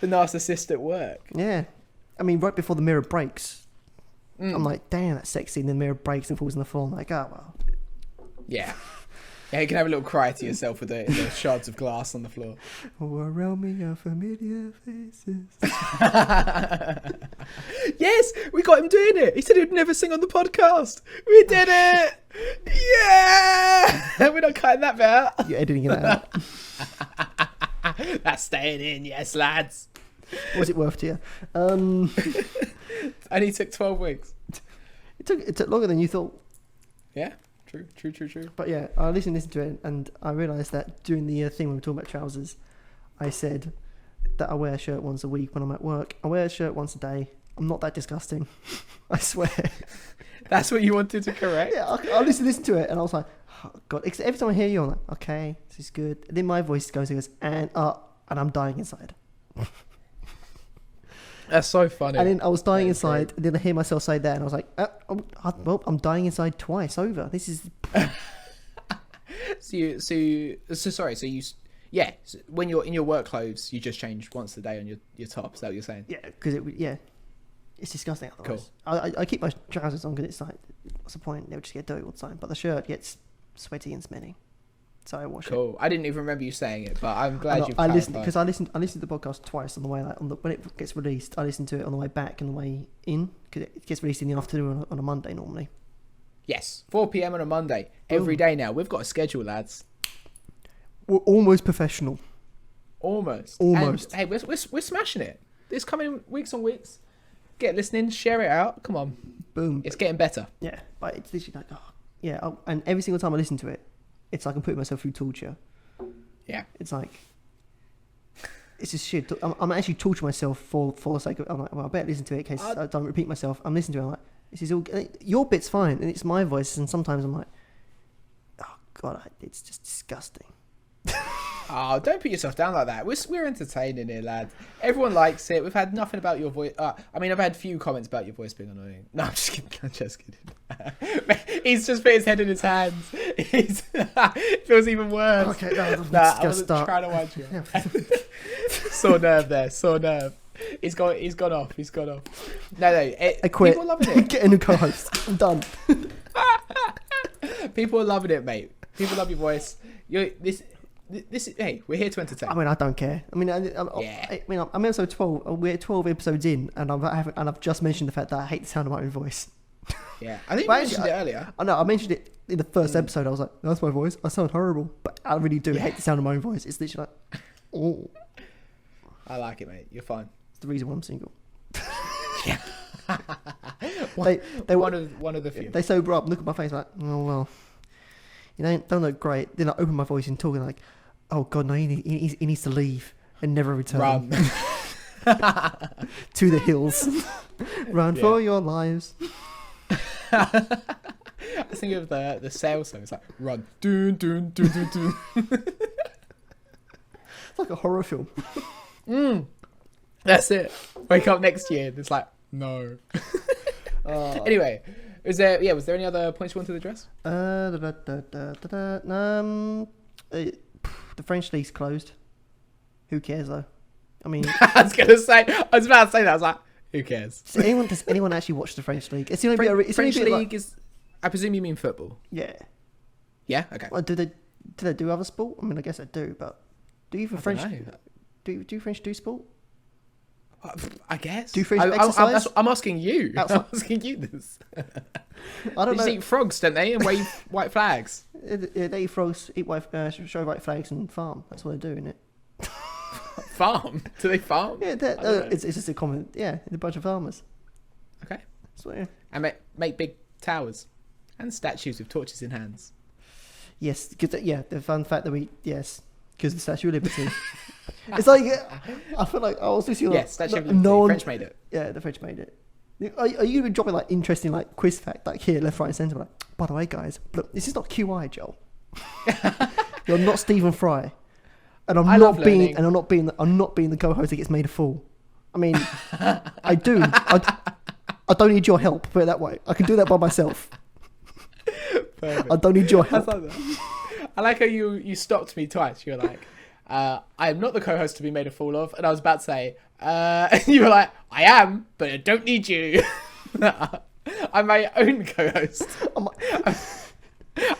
the narcissist at work. Yeah, I mean, right before the mirror breaks, I'm like, damn, that's sexy. And the mirror breaks and falls on the floor. I'm like, oh well. Yeah. Yeah, you can have a little cry to yourself with the shards of glass on the floor. Oh, around me are familiar faces. Yes, we got him doing it. He said he'd never sing on the podcast. We did it. Yeah. We're not cutting that bit out. You're editing it out. That's staying in, yes, lads. Was it worth to you? And he took 12 weeks. It took longer than you thought. Yeah. True. But yeah, I listened to it and I realised that during the thing when we were talking about trousers, I said that I wear a shirt once a week when I'm at work. I wear a shirt once a day. I'm not that disgusting. I swear. That's what you wanted to correct? Yeah, I listened to it and I was like, oh God. Every time I hear you, I'm like, okay, this is good. And then my voice goes, and I'm dying inside. That's so funny. And then I was dying inside, and then I hear myself say that, and I was like, I'm dying inside twice over. This is... So when you're in your work clothes, you just change once a day on your top. Is that what you're saying? Yeah, because it's disgusting otherwise. Cool. I keep my trousers on because it's like, what's the point? They'll just get dirty all the time. But the shirt gets sweaty and smelly. So I watched it. Cool. I didn't even remember you saying it, but I'm glad you've I listened clarified. because I listened to the podcast twice on the way. Like when it gets released, I listen to it on the way back and the way in because it gets released in the afternoon on a Monday normally. Yes, 4 p.m. on a Monday every day now. We've got a schedule, lads. We're almost professional. Almost. Almost. And, hey, we're smashing it. This coming weeks on weeks. Get listening, share it out. Come on. Boom. It's getting better. Yeah, but it's literally like, and every single time I listen to it, it's like I'm putting myself through torture. Yeah. It's like, it's just shit. I'm actually torturing myself for the sake of, I'm like, well, I better listen to it in case I don't repeat myself. I'm listening to it, I'm like, this is all, your bit's fine, and it's my voice, and sometimes I'm like, oh God, it's just disgusting. Oh, don't put yourself down like that. We're entertaining here, lad. Everyone likes it. We've had nothing about your voice. I mean, I've had few comments about your voice being annoying. No, I'm just kidding. I'm just kidding. He's just put his head in his hands. It feels even worse. Okay, no, I wasn't trying to wind you up. Sore nerve there. Sore nerve. He's gone off. He's gone off. No. I quit. People are loving it. Get a new co-host. I'm done. People are loving it, mate. People love your voice. Hey, we're here to entertain. I mean, I don't care. I mean, I'm episode 12. We're 12 episodes in, and I've just mentioned the fact that I hate the sound of my own voice. Yeah, I think you mentioned it earlier. I know, I mentioned it in the first episode. I was like, that's my voice. I sound horrible, but I really do hate the sound of my own voice. It's literally like, oh. I like it, mate. You're fine. It's the reason why I'm single. Yeah. they one of the few. They sober up, look at my face like, oh well, you don't look great. Then I open my voice and talk and like, oh God, no, he needs to leave and never return. Run. To the hills. Run for your lives. I was thinking of the sales song. It's like, run. Doon, doon, doon, doon, doon. It's like a horror film. That's it. Wake up next year and it's like, no. Anyway, was there any other points you wanted to address? The French league's closed. Who cares though? I mean, I was about to say that. I was like, who cares? Does anyone actually watch the French league? It's the only French league is. I presume you mean football. Yeah. Yeah. Okay. Well, do they do other sport? I mean, I guess they do, but do you French? Do French do sport? I guess. Do French exercise? I'm asking you. I'm asking you this. I don't know. They eat frogs, don't they, and wave white flags? They eat frogs, show white flags, and farm. That's what they do, isn't it? Farm? Do they farm? Yeah, it's just a common. Yeah, a bunch of farmers. Okay. So, yeah. And make big towers and statues with torches in hands. Yes, because the fun fact that because the Statue of Liberty. It's like I feel like I was listening. Yes, Statue of Liberty. The French made it. Yeah, the French made it. Are you going to be dropping like interesting like quiz fact like here, left, right, and centre? Like, by the way, guys, look, this is not QI, Joel. You're not Stephen Fry, and I'm not being the co-host that gets made a fool. I mean, I do. I don't need your help. Put it that way. I can do that by myself. Perfect. I don't need your help. I like how you stopped me twice. You were like, I am not the co-host to be made a fool of. And I was about to say, and you were like, I am, but I don't need you. I'm my own co-host. I'm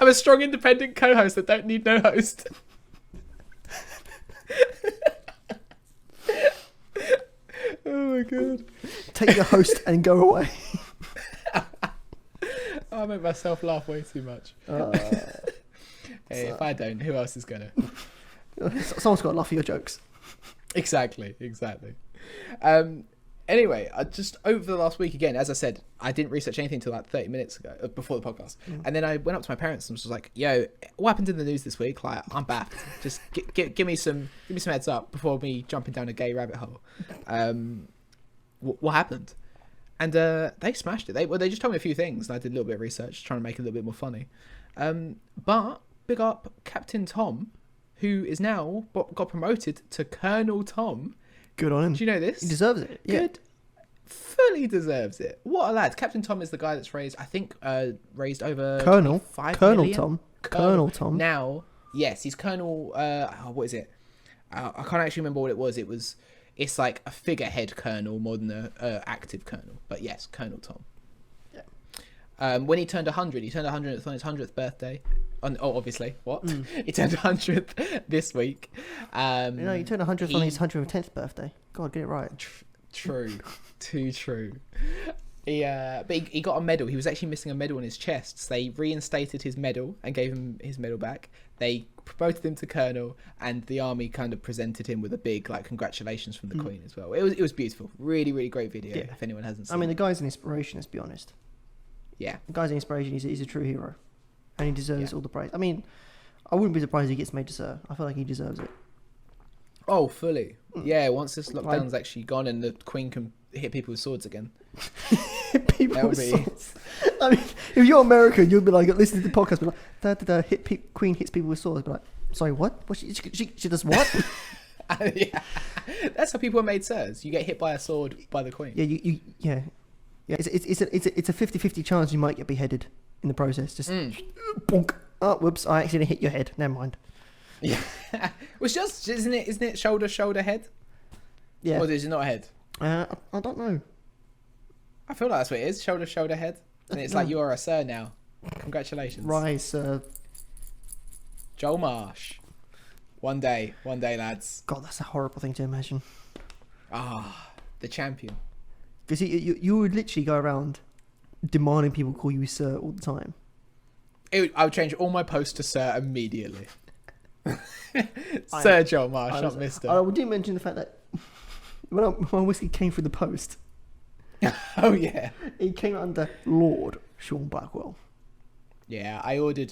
a strong, independent co-host that don't need no host. Oh my God. Take your host and go away. I make myself laugh way too much. Hey, if I don't, who else is gonna? Someone's got to laugh at your jokes. Exactly. Anyway, just over the last week again, as I said, I didn't research anything until like 30 minutes ago, before the podcast. And then I went up to my parents and was like, yo, what happened in the news this week? Like, I'm back. Just give me some heads up before me jumping down a gay rabbit hole. What happened? And they smashed it. They just told me a few things, and I did a little bit of research, trying to make it a little bit more funny. But big up Captain Tom, who is now got promoted to Colonel Tom. Good on him. Do you know this? He deserves it. Yeah. Good. Fully deserves it. What a lad. Captain Tom is the guy that's raised over Colonel 5 Colonel million. Tom. Colonel Tom. Now, yes, he's Colonel. What is it? I can't actually remember what it was. It's like a figurehead colonel more than a active colonel. But yes, Colonel Tom. Yeah. When he turned 100, on his 100th birthday. Obviously, what? He turned 100th this week. He turned 100th on his 110th birthday. God, get it right. True. Too true. But he got a medal. He was actually missing a medal on his chest. So they reinstated his medal and gave him his medal back. They promoted him to colonel, and the army kind of presented him with a big congratulations from the Queen as well. It was beautiful. Really, really great video. Yeah. If anyone hasn't seen the guy's an inspiration. Let's be honest. Yeah, the guy's an inspiration. He's a true hero, and he deserves all the praise. I wouldn't be surprised if he gets made to sir. I feel like he deserves it. Oh, fully. Yeah, once this lockdown's actually gone and the Queen can hit people with swords again. People with swords. If you're American, you'll be like, listen to the podcast, be like, Queen hits people with swords. Be like, sorry, what? She does what? Yeah, that's how people are made sirs. You get hit by a sword by the Queen. Yeah. It's a 50-50 chance you might get beheaded in the process. Just bonk. Oh, whoops! I accidentally hit your head. Never mind. Yeah, it's just isn't it shoulder head? Yeah. Or is it not a head? I don't know. I feel like that's what it is. Shoulder head, and it's like you are a sir now. Congratulations. Rise, sir. Joel Marsh. One day, lads. God, that's a horrible thing to imagine. The champion. Because you would literally go around demanding people call you sir all the time. I would change all my posts to sir immediately. Sir Joel Marsh, not Mister. I did mention the fact that when Whisky came through the post. Oh yeah, he came under Lord Sean Blackwell. Yeah, I ordered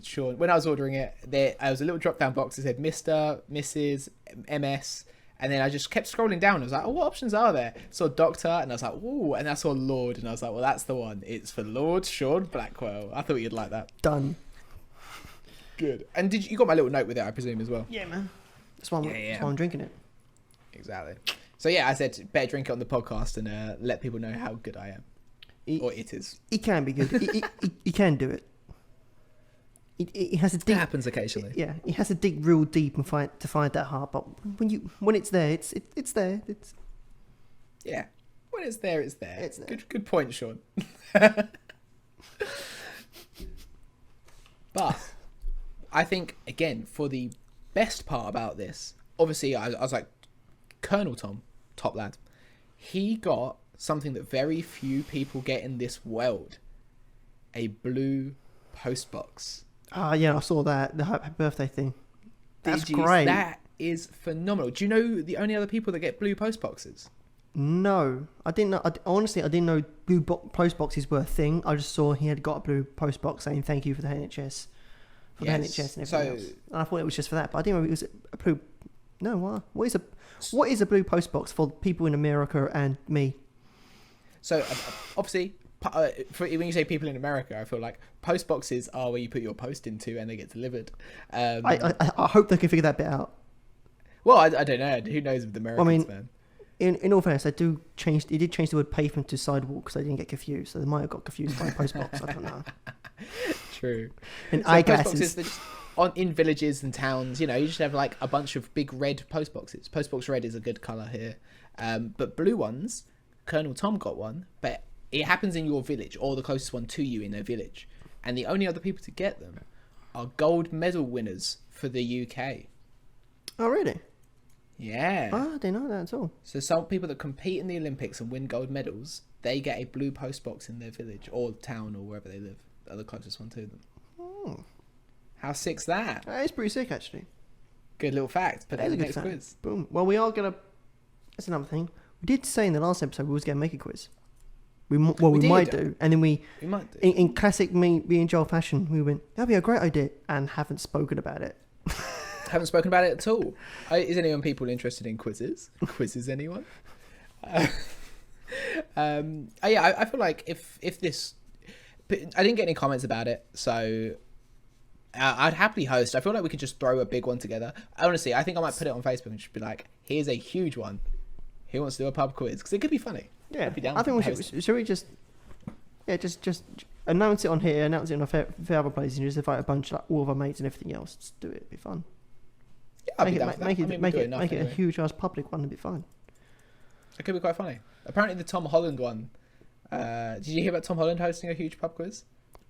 Sean. When I was ordering it, there was a little drop down box that said Mr., Mrs., MS, and then I just kept scrolling down. I was like, what options are there? Saw Doctor, and I was like, ooh, and I saw Lord, and I was like, well, that's the one. It's for Lord Sean Blackwell. I thought you'd like that. Done. Good. And you got my little note with it, I presume, as well? Yeah, man. That's why I'm drinking it. Exactly. So yeah, I said better drink it on the podcast and let people know how good I am. Or it is. It can be good. He can do it. It has to dig. It happens occasionally. Yeah, it has to dig real deep and find that heart. But when it's there, it's there. It's yeah. When it's there, it's there. It's there. Good point, Sean. But I think again for the best part about this, obviously I was like Colonel Tom, top lad. He got something that very few people get in this world: a blue post box. Yeah, I saw that, the happy birthday thing. That's great. That is phenomenal. Do you know the only other people that get blue post boxes? No, I didn't know. Honestly, I didn't know blue post boxes were a thing. I just saw he had got a blue post box saying thank you for the NHS, the NHS and everything else. And I thought it was just for that, but I didn't know it was a blue. No, what is a blue post box for people in America and me? So obviously, when you say people in America, I feel like post boxes are where you put your post into and they get delivered. I hope they can figure that bit out. Well, I don't know. Who knows with the Americans, man? In all fairness, they did change the word pavement to sidewalk, so they didn't get confused. So they might have got confused by post box. I don't know. True. And eyeglasses. In villages and towns, you just have like a bunch of big red post boxes. Post box red is a good colour here. But blue ones, Colonel Tom got one, but it happens in your village or the closest one to you in their village. And the only other people to get them are gold medal winners for the UK. Oh, really? Yeah. Oh, I didn't know that at all. So some people that compete in the Olympics and win gold medals, they get a blue post box in their village or town or wherever they live. They're the closest one to them. Oh. How sick's that? That is pretty sick, actually. Good little fact. But that's a good fact. Quiz. Boom. Well, we are going to... That's another thing. We did say in the last episode we was going to make a quiz. We might do. And then we might do. In classic me and Joel fashion, we went, that'd be a great idea, and haven't spoken about it. Haven't spoken about it at all. Is anyone people interested in quizzes? Quizzes, anyone? I feel like if this... I didn't get any comments about it, so I'd happily host. I feel like we could just throw a big one together. Honestly, I think I might put it on Facebook and just be like, here's a huge one. Who wants to do a pub quiz? Because it could be funny. Yeah, I think we should we just announce it on here, announce it on a fair other places, and just invite a bunch of all of our mates and everything else. Just do it. It'd be fun. Yeah, make it a huge ass public one. It'd be fun. It could be quite funny. Apparently, the Tom Holland one. Did you hear about Tom Holland hosting a huge pub quiz?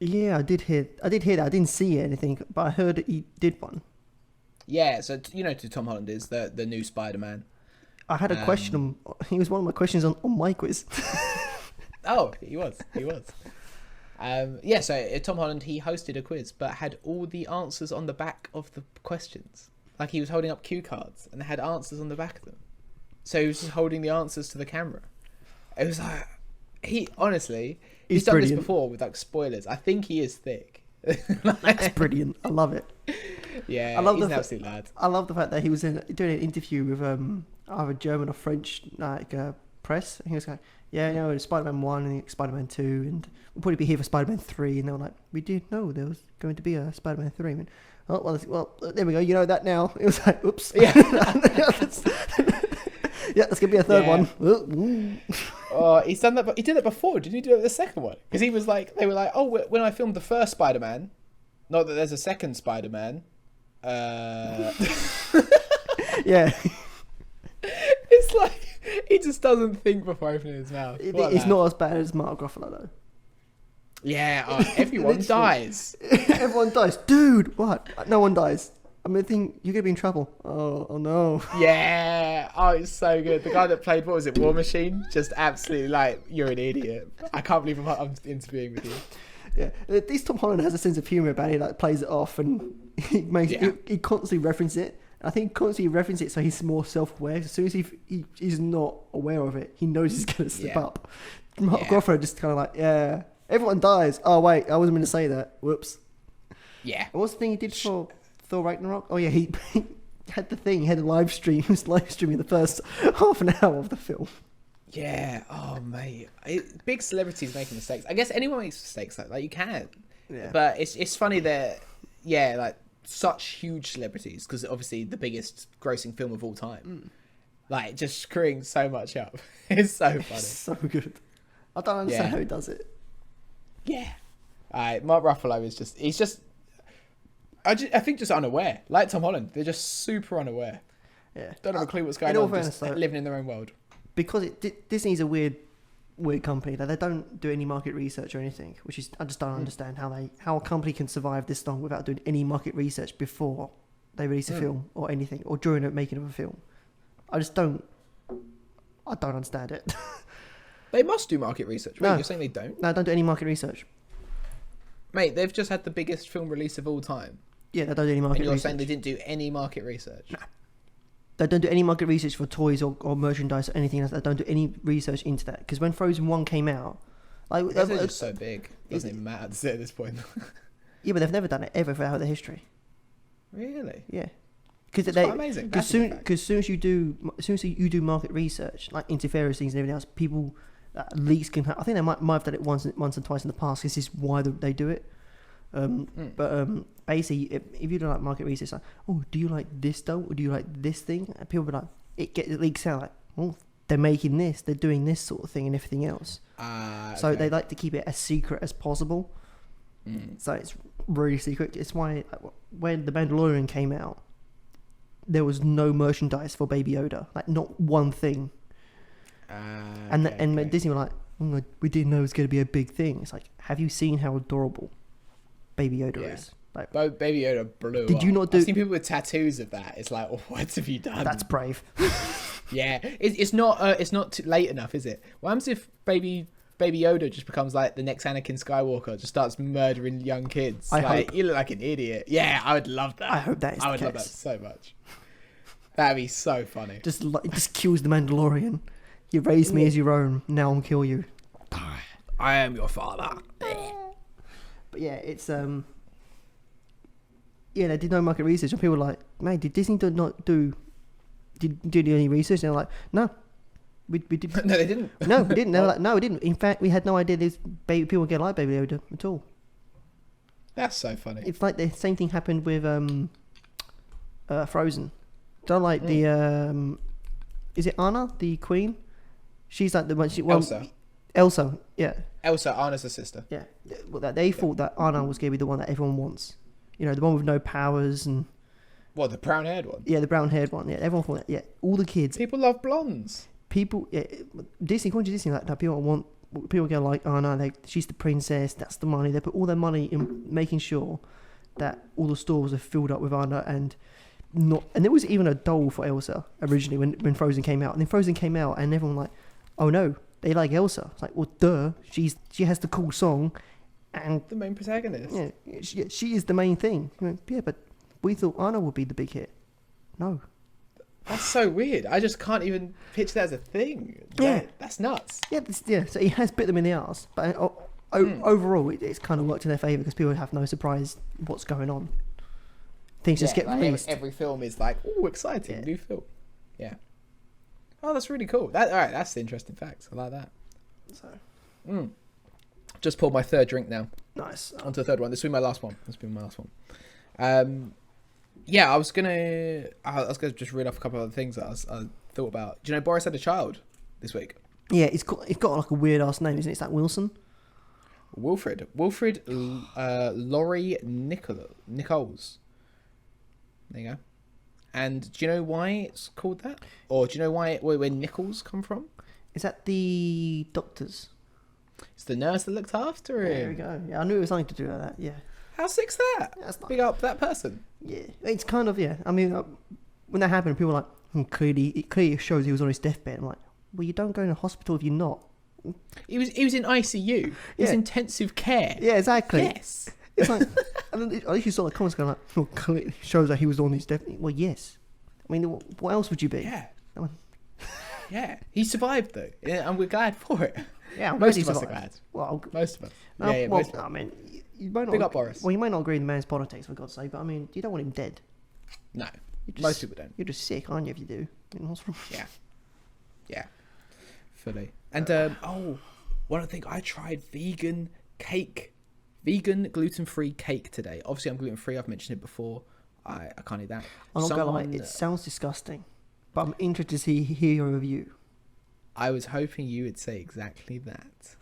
Yeah, I did hear that. I didn't see anything, but I heard that he did one. Yeah, so you know who Tom Holland is, the new Spider-Man. I had a question. He was one of my questions on my quiz. Oh, he was. Yeah, so Tom Holland, he hosted a quiz, but had all the answers on the back of the questions. Like he was holding up cue cards and they had answers on the back of them. So he was just holding the answers to the camera. It was like, he's done brilliant. this before with like spoilers. I think he is thick. That's brilliant. I love it. Yeah, I love he's an absolute lad. I love the fact that he was doing an interview with either German or French press. And he was like, yeah, you know, Spider-Man 1 and Spider-Man 2, and we'll probably be here for Spider-Man 3. And they were like, we didn't know there was going to be a Spider-Man 3. I mean, well, there we go. You know that now. It was like, oops. Yeah. Yeah, there's going to be a third one. Oh, he's done that. But he did it before. Didn't he do it with the second one? Because he was like, they were like, oh, when I filmed the first Spider-Man, not that there's a second Spider-Man. Yeah. It's like he just doesn't think before opening his mouth. It's not as bad as Mark Ruffalo though. Yeah, everyone dies. Everyone dies, dude. What? No one dies. I mean, you're gonna be in trouble. Oh no. Yeah. Oh, it's so good. The guy that played, what was it, War Machine? Just absolutely like, you're an idiot. I can't believe I'm interviewing with you. Yeah, at least Tom Holland has a sense of humour about it. He like plays it off and he makes he constantly references it. I think constantly references it so he's more self-aware. As soon as he's not aware of it, he knows he's gonna slip up. Mark Ruffalo just kind of like, yeah, everyone dies. Oh wait, I wasn't going to say that. Whoops. Yeah. What was the thing he did for Thor Ragnarok? Oh yeah, he had the thing. He had a live stream. He was live streaming the first half an hour of the film. Yeah. Oh mate, big celebrities making mistakes. I guess anyone makes mistakes like you can. Yeah. But it's funny that like such huge celebrities, because obviously the biggest grossing film of all time, like just screwing so much up. It's so funny. It's so good. I don't understand how he does it. Yeah. Mark Ruffalo is I think just unaware. Like Tom Holland, they're just super unaware. Yeah. Don't have a clue what's going on. Just living in their own world. Because Disney's a weird company that they don't do any market research or anything, which is, I just don't understand how a company can survive this long without doing any market research before they release a film or anything, or during the making of a film. I don't understand it. They must do market research. Wait, No. You're saying they don't? No, don't do any market research. Mate, they've just had the biggest film release of all time. Yeah, they don't do any market And you're research. saying they didn't do any market research? No. They don't do any market research for toys or merchandise or anything else. They don't do any research into that. Because when Frozen 1 came out... They're just so big. It doesn't even matter at this point. Yeah, but they've never done it ever throughout their history. Really? Yeah. Because That's quite amazing. As soon as you do market research, like interference things and everything else, people leaks can happen. I think they might have done it once or twice in the past. This is why they do it. But basically, if you do like market research, like, oh, do you like this dough or do you like this thing? And people be like, it leaks out like, oh, they're making this, they're doing this sort of thing and everything else. So okay. they like to keep it as secret as possible. So it's really secret. It's why when The Mandalorian came out, there was no merchandise for Baby Yoda, like not one thing. And Disney were like, oh, we didn't know it was going to be a big thing. It's like, have you seen how adorable Baby Yoda is? Like, Baby Yoda blew did up. you not do? I've seen people with tattoos of that. It's like, what have you done? That's brave. Yeah, it's not too late enough, is it? What happens if Baby Yoda just becomes like the next Anakin Skywalker, just starts murdering young kids? You look like an idiot. Yeah, I would love that. I hope that is the I would love that so much. That'd be so funny. Just kills the Mandalorian. You raised me as your own. Now I'll kill you. I am your father. But yeah, it's yeah, they did no market research, and people were like, "Man, did Disney do any research?" And they're like, "No, we did." No, they didn't. No, we didn't. They were like, "No, we didn't." In fact, we had no idea people would get like Baby Yoda at all. That's so funny. It's like the same thing happened with Frozen. Don't like the is it Anna, the queen? She's like the one. Elsa, yeah. Elsa, Anna's the sister. Yeah. Well, they thought that Anna was going to be the one that everyone wants. You know, the one with no powers and... What, the brown-haired one? Yeah, the brown-haired one. Yeah, everyone thought that. Yeah, all the kids. People love blondes. Disney, according to Disney, like, no, people want people go like, oh no, she's the princess. That's the money. They put all their money in making sure that all the stores are filled up with Anna and not. And there was even a doll for Elsa originally when Frozen came out. And then Frozen came out, and everyone like, oh no, they like Elsa. It's like, well, duh, she has the cool song, and The main protagonist. yeah, she is the main thing. I mean, yeah, but we thought Anna would be the big hit. No. That's so weird. I just can't even picture that as a thing. Yeah. That's nuts. Yeah, so he has bit them in the arse, but overall, it's kind of worked in their favour because people have no surprise what's going on. Things just get like released. every film is like, oh, exciting, Yeah. new film. Yeah. Oh, that's really cool. All right, that's the interesting facts. I like that. So Just poured my third drink now. nice. On to the third one. This will be my last one. Yeah, I was gonna just read off a couple of other things that I thought about. Do you know Boris had a child this week? Yeah, it's got like a weird ass name, isn't it? It's like Wilson. Wilfred Laurie Nichols. There you go. And do you know why it's called that? Or do you know where Nichols come from? Is that the doctors? It's the nurse that looked after him. There we go. Yeah, I knew it was something to do with that. Yeah. How sick's that? That's not. Big up that person. Yeah, it's kind of I mean, when that happened, people were like, it clearly shows he was on his deathbed. I'm like, well, you don't go to hospital if you're not. He was in ICU. He was intensive care. Yeah, exactly. Yes. It's like, and then at least you saw the comments going like, well, clearly shows that he was on his deathbed. Well, yes. I mean, what else would you be? Yeah. No one- Yeah. He survived though, and we're glad for it. Yeah, I'm Most glad of he us are survived. glad. Well, Most of us. well, most of us. I mean, you might not. Big up Boris. Well, you might not agree with the man's politics, for God's sake, but I mean, you don't want him dead. No. You're just- Most people don't. You're just sick, aren't you? If you do, in hospital. Yeah. Yeah. Fully. And one other thing, I tried vegan gluten-free cake today. Obviously, I'm gluten-free. I've mentioned it before. I can't eat that. I'm not gonna lie, it sounds disgusting, but I'm interested to hear your review. I was hoping you would say exactly that.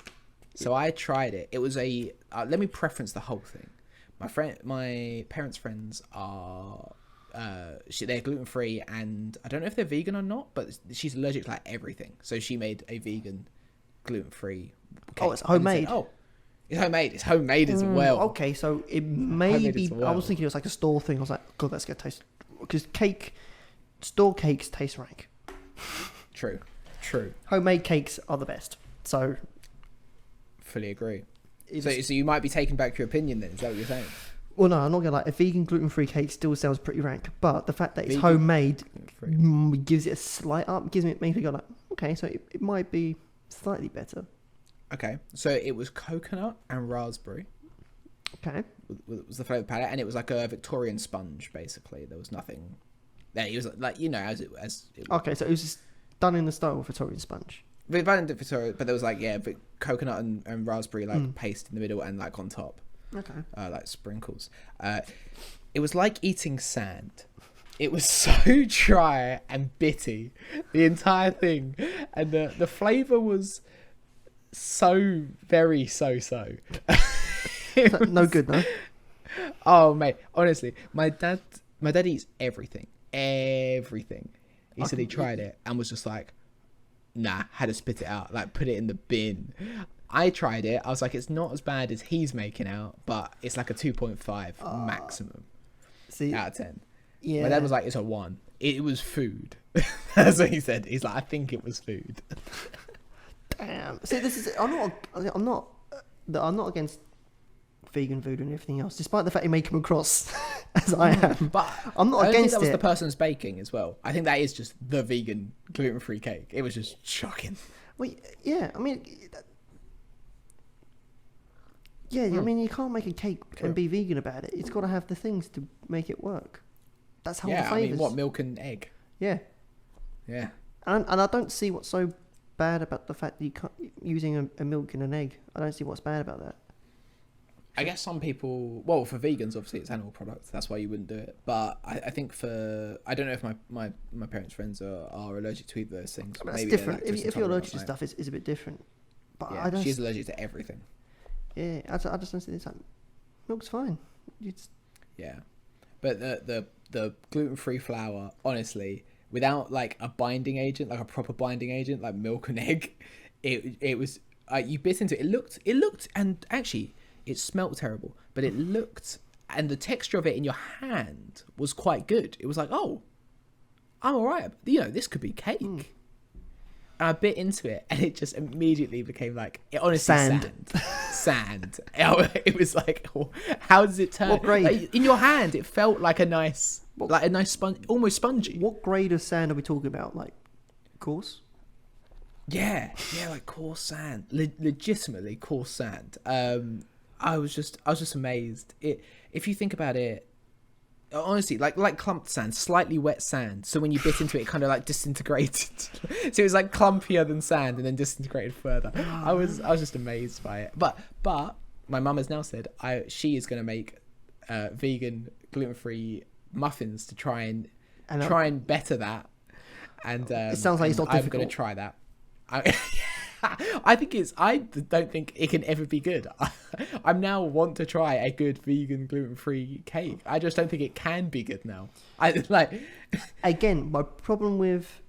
So I tried it. It was let me preference the whole thing. My parents' friends are they're gluten free, and I don't know if they're vegan or not, but she's allergic to like everything. So she made a vegan gluten free cake. Oh, it's homemade. It's homemade. It's homemade as well. Okay, so it may Homemade be. as well. I was thinking it was like a store thing. I was like, God, that's gonna taste, because store cakes taste rank. True. Homemade cakes are the best. So Fully agree. So you might be taking back your opinion then. Is that what you're saying? well, no, I'm not gonna lie. A vegan gluten-free cake still sounds pretty rank, but the fact that it's Vegan homemade gluten-free. gives it a slight up. Makes me go like, okay, so it might be slightly better. Okay. So it was coconut and raspberry. Okay. Was the flavour palette, and it was like a Victorian sponge. Basically, there was nothing. It was like as it was. Okay, so it was just done in the style of Victorian sponge. But there was like coconut and raspberry paste in the middle and like on top, Okay. like sprinkles. It was like eating sand. It was so dry and bitty, the entire thing, and the flavour was so very so. No good, no. Oh mate, honestly, my dad eats everything. He said he tried it and was just like, nah, had to spit it out, like put it in the bin. I tried it. I was like, it's not as bad as he's making out, but it's like a 2.5 maximum out of 10. Yeah. My dad was like, it's a 1. It was food. That's what he said. He's like, I think it was food. Damn. See, this is. I'm not against vegan food and everything else, despite the fact you make them across as I am. But I'm not I don't against think that was it. the person's baking as well. I think that is just the vegan gluten-free cake. It was just shocking. Well, yeah. I mean, I mean, you can't make a cake and be vegan about it. It's got to have the things to make it work. That's how the Yeah, I flavors. mean, what, milk and egg? Yeah, Yeah. and I don't see what's so bad about the fact that you can't using a milk and an egg. I don't see what's bad about that. I guess some people, well, for vegans, obviously it's animal products. That's why you wouldn't do it. But I think I don't know if my parents' friends are allergic to either of those things. I mean, that's Maybe different. they're lactose If you're allergic to intolerant, stuff, it's a bit different. But yeah, I don't. she's allergic to everything. Yeah, I just don't see this. Like, milk's fine. It's Yeah, but the gluten-free flour, honestly, without like a binding agent, like a proper binding agent, like milk and egg, it was You bit into it. It looked, and actually, it smelt terrible, but it looked, and the texture of it in your hand was quite good. It was like, oh, I'm all right. This could be cake. And I bit into it, and it just immediately became like, sand. It was like, oh, how does it turn? What grade? Like, in your hand, it felt like a nice sponge, almost spongy. What grade of sand are we talking about? Like, coarse? Yeah, like coarse sand, legitimately coarse sand. I was just amazed. If you think about it, honestly, like clumped sand, slightly wet sand. So when you bit into it, it kind of like disintegrated. So it was like clumpier than sand, and then disintegrated further. I was just amazed by it. But my mum has now said she is going to make vegan, gluten-free muffins to try and better that. And it sounds like it's not difficult. I'm going to try that. I don't think it can ever be good. I now want to try a good vegan gluten-free cake. I just don't think it can be good now. Again, my problem with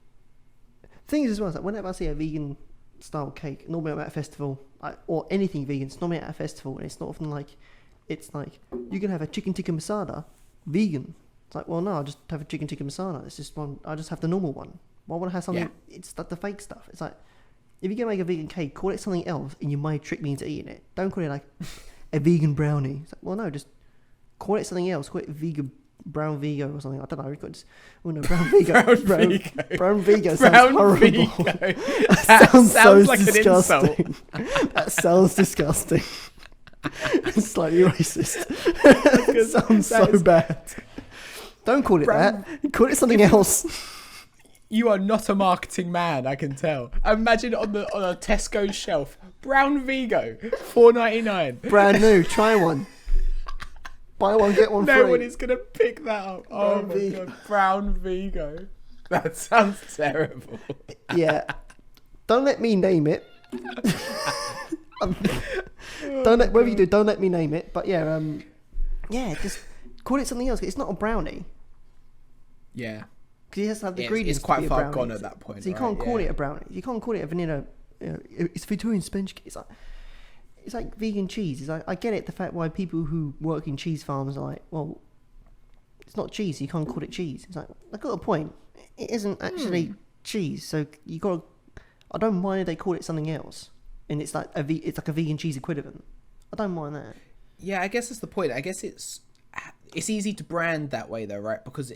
things as well is that whenever I see a vegan style cake, normally I'm at a festival, or anything vegan, it's normally at a festival, and it's not often like, it's like, you can have a chicken tikka masala vegan. It's like, well, no, I'll just have a chicken tikka masala. It's just one. I just have the normal one. Why would I have something? Yeah. It's like the fake stuff. It's like, if you're going to make a vegan cake, call it something else, and you might trick me into eating it. Don't call it like a vegan brownie. It's like, well, no, just call it something else. Call it vegan brown Vigo or something. I don't know. We've got just, brown Vigo. Brown Vigo sounds horrible. That sounds so like disgusting. That sounds disgusting. It's slightly racist. It sounds so bad. Don't call it that. Call it something else. You are not a marketing man, I can tell. Imagine on a Tesco shelf, brown Vigo, $4.99. Brand new. Try one. Buy one, get one free. No one is gonna pick that up. Oh my god, brown Vigo. That sounds terrible. Yeah. Don't let me name it. Whatever you do, don't let me name it. But yeah, just call it something else. It's not a brownie. Yeah. Because it has to have the ingredients. It's quite far gone at that point. So you can't call it a brownie. You can't call it a vanilla. It's Victorian sponge cake. It's like vegan cheese. It's like, I get it. The fact why people who work in cheese farms are like, well, it's not cheese. So you can't call it cheese. It's like, I got a point. It isn't actually cheese. So you got. I don't mind if they call it something else, and it's like a vegan cheese equivalent. I don't mind that. Yeah, I guess that's the point. I guess it's easy to brand that way though, right? Because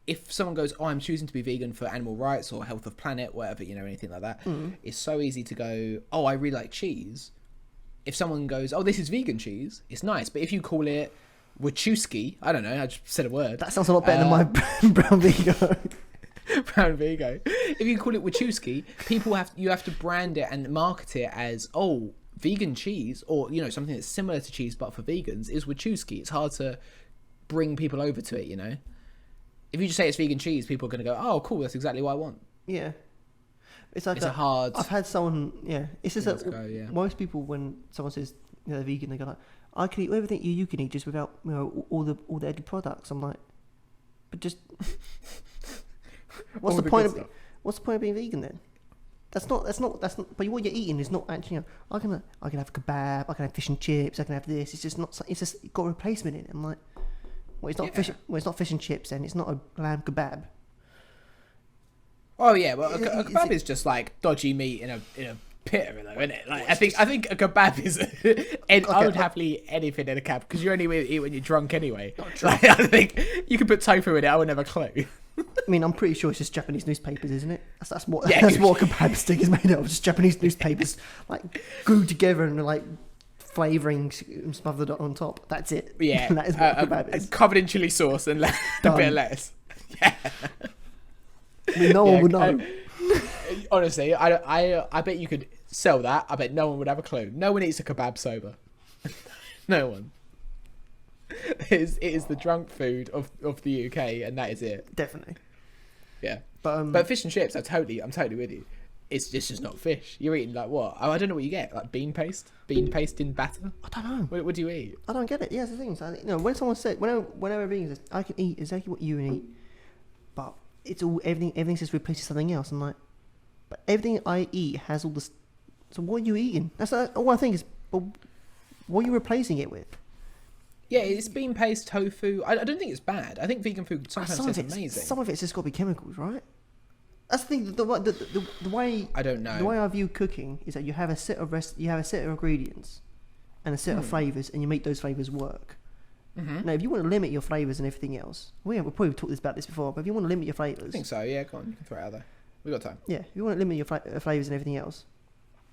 if someone goes, oh, I'm choosing to be vegan for animal rights or health of planet, whatever, anything like that, it's so easy to go, oh, I really like cheese. If someone goes, oh, this is vegan cheese, it's nice. But if you call it Wachowski, I don't know, I just said a word. That sounds a lot better than my brown Vigo. Brown Vigo. If you call it Wachowski, you have to brand it and market it as, oh, vegan cheese, or something that's similar to cheese but for vegans is Wachowski. It's hard to bring people over to it, If you just say it's vegan cheese, people are going to go, oh, cool, that's exactly what I want. Yeah. It's like a hard... I've had someone... Yeah. It's just that most people, when someone says they're vegan, they go like, I can eat everything you can eat just without all the added products. I'm like, but just... What's the point of being vegan then? That's not. But what you're eating is not actually. I can have kebab. I can have fish and chips. I can have this. It's just not. It's just got a replacement in it. I'm like, well, it's not fish. Well, it's not fish and chips, and it's not a lamb kebab. Oh yeah, well, a kebab is just like dodgy meat in a pit, though, isn't it? Like I think a kebab is. I would happily eat anything in a kebab because you only eat when you're drunk anyway. Like, I think you could put tofu in it. I would never clue. I mean, I'm pretty sure it's just Japanese newspapers, isn't it? That's what a kebab stick is made of. Just Japanese newspapers, like glued together and like flavouring smothered on top. That's it. Yeah, that is what a kebab is. Covered in chili sauce and a bit of lettuce. Yeah. I mean, no one would know. Honestly, I bet you could sell that. I bet no one would have a clue. No one eats a kebab sober. No one. It is the drunk food of the UK, and that is it. Definitely. Yeah. But fish and chips, I'm totally with you. It's just not fish. You're eating like what? I don't know what you get. Like bean paste in batter. I don't know. What do you eat? I don't get it. Yeah, that's the thing. So, when someone said, whenever vegan says, I can eat exactly what you eat, but it's all everything just replaces something else. I'm like, but everything I eat has all the So what are you eating? That's all I think is. Well, what are you replacing it with? Yeah, it's bean-based tofu. I don't think it's bad. I think vegan food sometimes tastes amazing. Some of it's just got to be chemicals, right? That's the thing. The way I don't know. The way I view cooking is that you have a set of ingredients and a set of flavors, and you make those flavors work. Now, if you want to limit your flavors and everything else, we've probably talked about this before. But if you want to limit your flavors, I think so. Yeah, go on. You can throw it out there. We got time. Yeah, if you want to limit your flavors and everything else,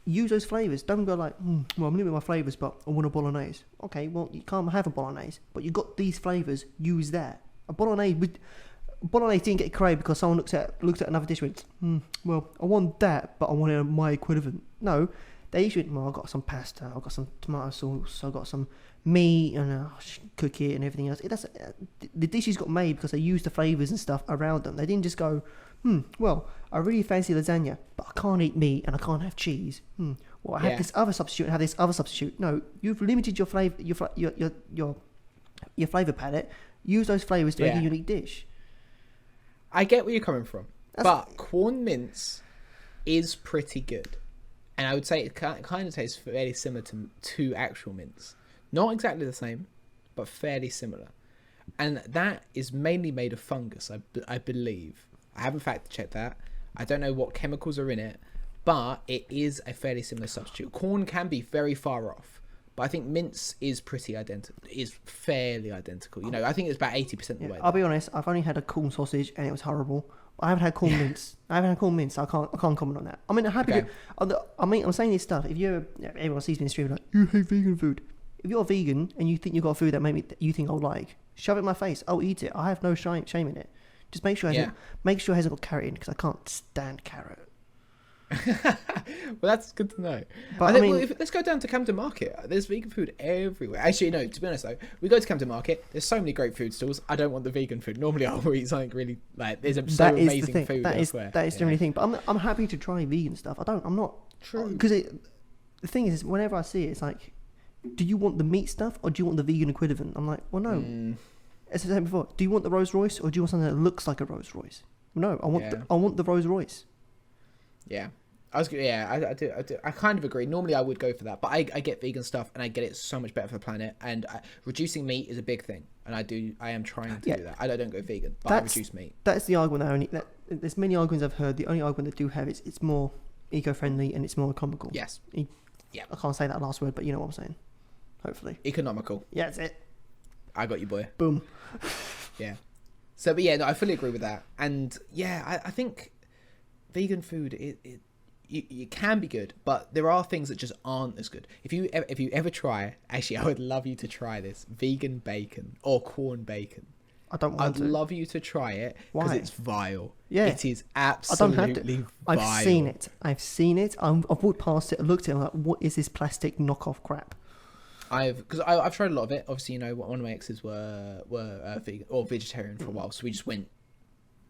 use those flavors. Don't go like, well, I'm limiting my flavors, but I want a bolognese. Okay, well, you can't have a bolognese, but you got these flavors. Use that. A bolognese didn't get created because someone looked at another dish and went, well, I want that, but I want my equivalent. No, they usually, well, I've got some pasta, I've got some tomato sauce, I've got some meat, and I'll cook it and everything else. The dishes got made because they used the flavors and stuff around them. They didn't just go, well, I really fancy lasagna, but I can't eat meat and I can't have cheese. Well, I have this other substitute and have this other substitute. No, you've limited your flavor, your flavor palette. Use those flavors to make a unique dish. I get where you're coming from, but corn mince is pretty good, and I would say it kind of tastes fairly similar to actual mince. Not exactly the same, but fairly similar, and that is mainly made of fungus. I believe. I haven't fact checked that. I don't know what chemicals are in it, but it is a fairly similar substitute. Corn can be very far off, but I think mince is fairly identical. You know, I think it's about 80% of the way. I'll be honest, I've only had a corn sausage and it was horrible. I haven't had corn mince. I haven't had corn mince. So I can't comment on that. I mean, I'm saying this stuff. If everyone sees me in the street like, you hate vegan food. If you're a vegan and you think you've got food that you think I'll like, shove it in my face. I'll eat it. I have no shame in it. Just make sure it hasn't got carrot in, because I can't stand carrot. Well, that's good to know. But let's go down to Camden Market. There's vegan food everywhere. Actually, no, to be honest though, we go to Camden Market, there's so many great food stalls. I don't want the vegan food. Normally I'll eat something really, like, there's so amazing food elsewhere. That is the only thing. But I'm happy to try vegan stuff. I'm not... True. Because the thing is, whenever I see it, it's like, do you want the meat stuff or do you want the vegan equivalent? I'm like, well, no. As I said before, do you want the Rolls Royce or do you want something that looks like a Rolls Royce? No, I want the Rolls Royce. Yeah. I do. I kind of agree. Normally I would go for that, but I get vegan stuff and I get it so much better for the planet. And reducing meat is a big thing, and I am trying to do that. I don't go vegan, but I reduce meat. That's the argument. There's many arguments I've heard. The only argument I do have is it's more eco-friendly and it's more economical. Yes. I can't say that last word, but you know what I'm saying. Hopefully. Economical. Yeah, that's it. I got you, boy. Boom. Yeah. So, but yeah, no, I fully agree with that. And yeah, I think vegan food it can be good, but there are things that just aren't as good. If you ever try, actually, I would love you to try this vegan bacon or corn bacon. I'd love you to try it because it's vile. Yeah, it is absolutely vile. I've seen it. I've walked past it. I looked at it. I'm like, what is this plastic knockoff crap? I've tried a lot of it. Obviously, you know, one of my exes were vegan or vegetarian for a while, so we just went,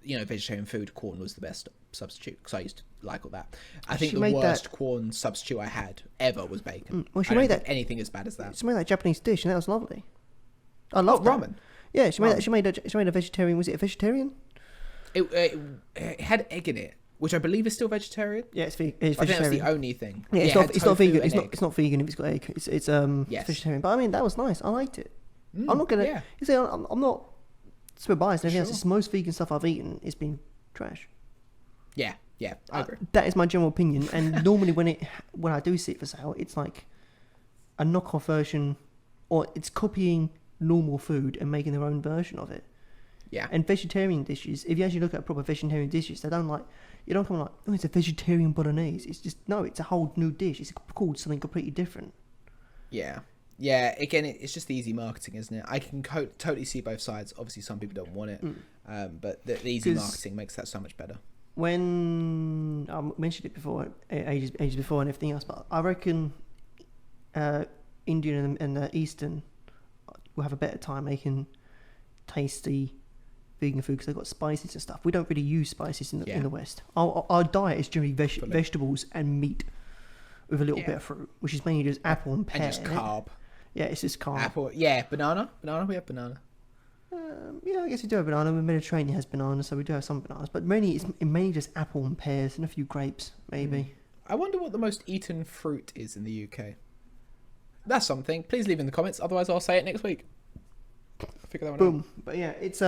you know, vegetarian food. Corn was the best substitute because I used to like all that. I think the worst corn substitute I had ever was bacon. Well, she made that anything as bad as that. She made that Japanese dish, and that was lovely. I love ramen. Yeah, she made a vegetarian. Was it a vegetarian? It had egg in it, which I believe is still vegetarian. Yeah, it's vegetarian. I think that's the only thing. Yeah, it's not vegan. It's not vegan if it's got egg. It's vegetarian. But I mean, that was nice. I liked it. I'm not gonna. Yeah. You say I'm not super biased. And everything else. Most vegan stuff I've eaten has been trash. Yeah, I agree. That is my general opinion. And normally when I do see it for sale, it's like a knockoff version, or it's copying normal food and making their own version of it. Yeah. And vegetarian dishes, if you actually look at proper vegetarian dishes, you don't come like, oh, it's a vegetarian bolognese. It's just, no, it's a whole new dish. It's called something completely different. Yeah. Again, it's just the easy marketing, isn't it? I can totally see both sides. Obviously, some people don't want it, but the easy marketing makes that so much better. When I mentioned it before, ages before, and everything else, but I reckon Indian and Eastern will have a better time making tasty vegan food because they've got spices and stuff. We don't really use spices in the West. Our diet is generally vegetables and meat with a little bit of fruit, which is mainly just apple and pear. And just carb. Yeah, it's just carb. Apple, yeah, banana. We have banana. I guess we do have banana. The Mediterranean has bananas, so we do have some bananas. But mainly it's mainly just apple and pears and a few grapes, maybe. I wonder what the most eaten fruit is in the UK. That's something. Please leave in the comments. Otherwise, I'll say it next week. I'll figure that one out. Boom. But yeah, it's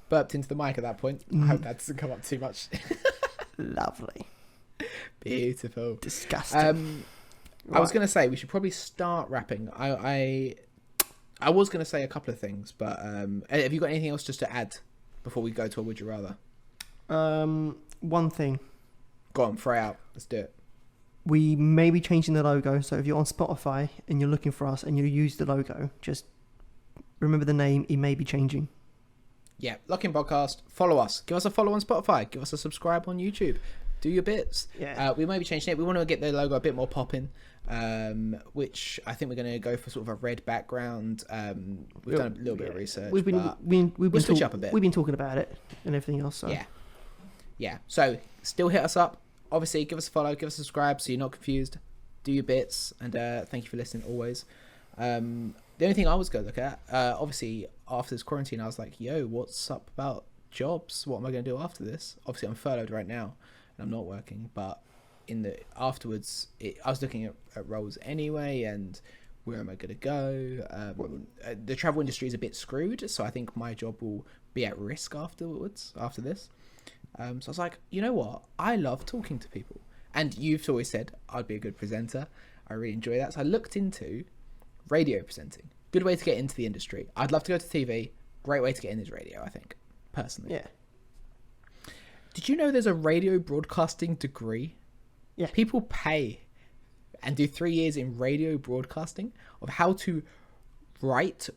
Burped into the mic at that point. I hope that doesn't come up too much. lovely. Beautiful. Disgusting. I was going to say we should probably start wrapping. I was going to say a couple of things, but have you got anything else just to add before we go to a Would You Rather? One thing. Go on, throw it out. Let's do it. We may be changing the logo, so if you're on Spotify and you're looking for us and you use the logo, just remember the name. It may be changing. Yeah, Lock In Podcast. Follow us. Give us a follow on Spotify. Give us a subscribe on YouTube. Do your bits. Yeah. We may be changing it. We want to get the logo a bit more popping, which I think we're going to go for sort of a red background. We've done a little bit of research. We'll switch up a bit. We've been talking about it and everything else. So. Yeah. So still hit us up. Obviously, give us a follow, give us a subscribe so you're not confused. Do your bits, and thank you for listening always. The only thing I was going to look at, obviously, after this quarantine, I was like, yo, what's up about jobs? What am I going to do after this? Obviously, I'm furloughed right now, and I'm not working, but afterwards, I was looking at roles anyway, and where am I going to go? The travel industry is a bit screwed, so I think my job will be at risk after this. So I was like, you know what? I love talking to people. And you've always said I'd be a good presenter. I really enjoy that. So I looked into radio presenting. Good way to get into the industry. I'd love to go to TV. Great way to get in is radio, I think, personally. Yeah. Did you know there's a radio broadcasting degree? Yeah. People pay and do 3 years in radio broadcasting of how to write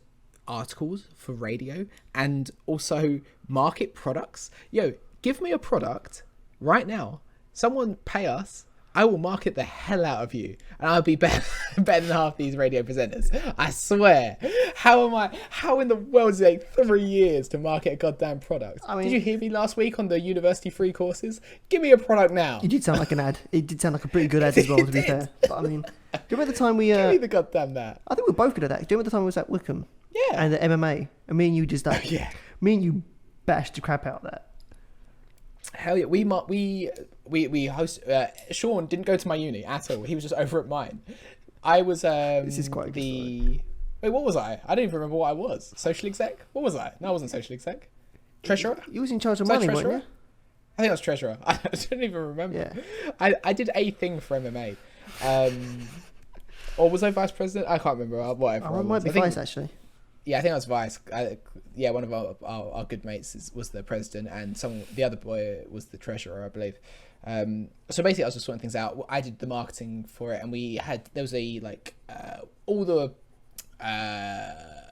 articles for radio and also market products. Yo, give me a product right now. Someone pay us. I will market the hell out of you, and I'll be better than half these radio presenters. I swear. How in the world does it take 3 years to market a goddamn product? I mean, did you hear me last week on the university free courses? Give me a product now. You did sound like an ad. It did sound like a pretty good ad as well, to be fair. But I mean, do you remember the time we? Give me the goddamn that. I think we were both good at that. Do you remember the time we was at Wickham? Yeah. And the MMA, and me and you just like, Yeah. Me and you bashed the crap out of that. Hell yeah, we host. Sean didn't go to my uni at all. He was just over at mine. I was This is quite a good story. Wait, what was I? I don't even remember what I was. Social exec? What was I? No, I wasn't social exec. Treasurer? You was in charge of Was I money, treasurer? weren't you? I think I was treasurer. I don't even remember. Yeah. I did a thing for MMA. Or was I vice president? I can't remember. Whatever. I might be vice actually. Yeah, I think I was vice. One of our good mates was the president, and the other boy was the treasurer, I believe. So basically, I was just sorting things out. I did the marketing for it, and there was all the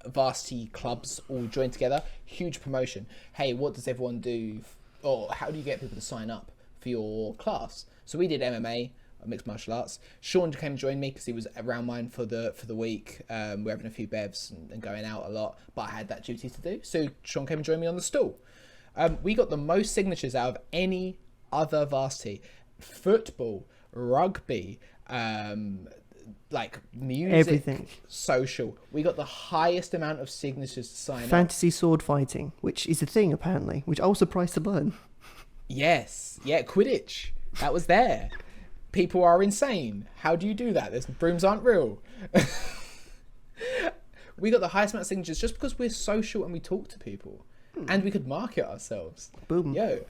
varsity clubs all joined together. Huge promotion. Hey, what does everyone do, or how do you get people to sign up for your class? So we did MMA. Mixed martial arts. Sean came and joined me because he was around mine for the week. We're having a few bevs and going out a lot, but I had that duty to do. So Sean came and joined me on the stool. We got the most signatures out of any other varsity. Football, rugby, like music, Everything. social. We got the highest amount of signatures to sign up. Fantasy sword fighting, which is a thing apparently, which I was surprised to learn. Yes, yeah, Quidditch. That was there. People are insane. How do you do that? Those brooms aren't real. We got the highest amount of signatures just because we're social and we talk to people. And we could market ourselves. Boom. Yo.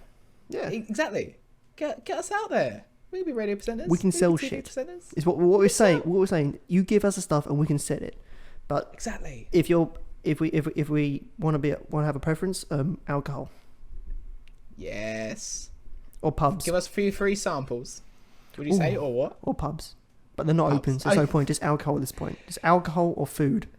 Yeah. Exactly. Get us out there. We can be radio presenters. We can sell be TV shit. presenters. Is what we're saying. What we're saying. You give us the stuff and we can sell it. But exactly. If we want to have a preference, alcohol. Yes. Or pubs. Give us a few free samples. Would you say, or what? Or pubs. But they're not open, so there's no point. Just alcohol at this point. Just alcohol or food.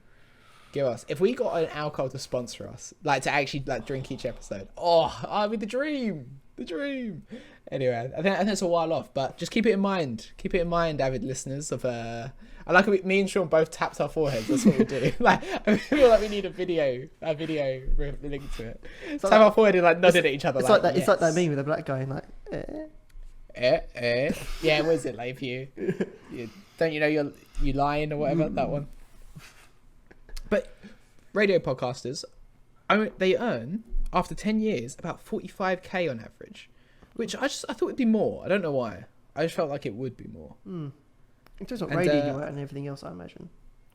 Give us. If we got an alcohol to sponsor us, like to actually like drink each episode, I'd be the dream. The dream. Anyway, I think it's a while off, but just keep it in mind. Keep it in mind, avid listeners of I like it, me and Sean both tapped our foreheads. That's what we do. Like I feel like we need a video linked to it. Tap our forehead and like nodded at each other. It's like that. Yes. It's like that meme with a black guy and like. Yeah, what is it like for you? Don't you know you lying or whatever? That one. But radio podcasters, they earn after 10 years about 45k on average, which I thought it'd be more. I don't know why. I just felt like it would be more. It's just not And, radio you out and everything else, I imagine.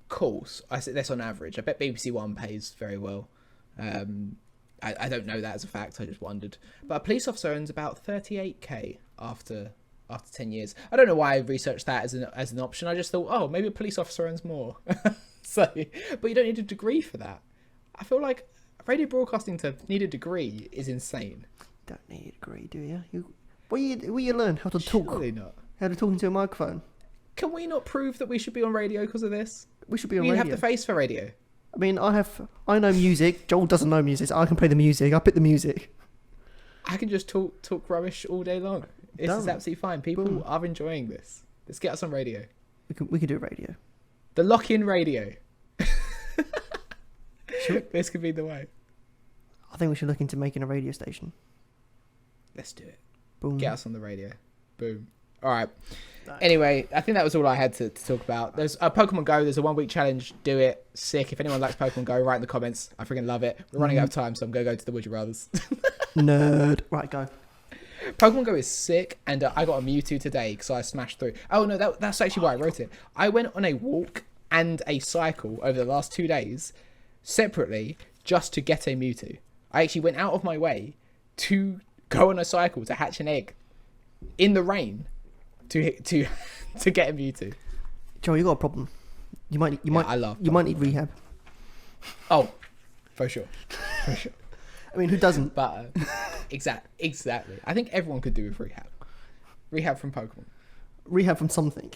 Course, I said that's on average. I bet BBC One pays very well. I don't know that as a fact. I just wondered. But a police officer earns about 38k after 10 years. I don't know why I researched that as an option. I just thought, oh, maybe a police officer earns more. But you don't need a degree for that. I feel like radio broadcasting to need a degree is insane. Don't need a degree, do you? Will you learn how to talk? Surely not. How to talk into a microphone? Can we not prove that we should be on radio because of this? We should be on You radio. have the face for radio. I mean, I know music. Joel doesn't know music. So I can play the music. I pick the music. I can just talk rubbish all day long. This is absolutely fine. People are enjoying this. Let's get us on radio. We can do radio. The lock-in radio. This could be the way. I think we should look into making a radio station. Let's do it. Boom. Get us on the radio. Boom. All right. Anyway, I think that was all I had to talk about. There's Pokemon Go. There's a 1-week challenge. Do it. Sick. If anyone likes Pokemon Go, write in the comments. I freaking love it. We're running out of time, so I'm going to go to the Would You Rathers. Nerd. Right, go. Pokemon Go is sick, and I got a Mewtwo today because I smashed through. Oh, no, that's actually why I wrote it. I went on a walk and a cycle over the last 2 days separately just to get a Mewtwo. I actually went out of my way to go on a cycle to hatch an egg in the rain to get a Mewtwo. Joe, you got a problem. You might need rehab. Oh, for sure. I mean, who doesn't? But exactly. I think everyone could do with rehab. Rehab from Pokemon. Rehab from something.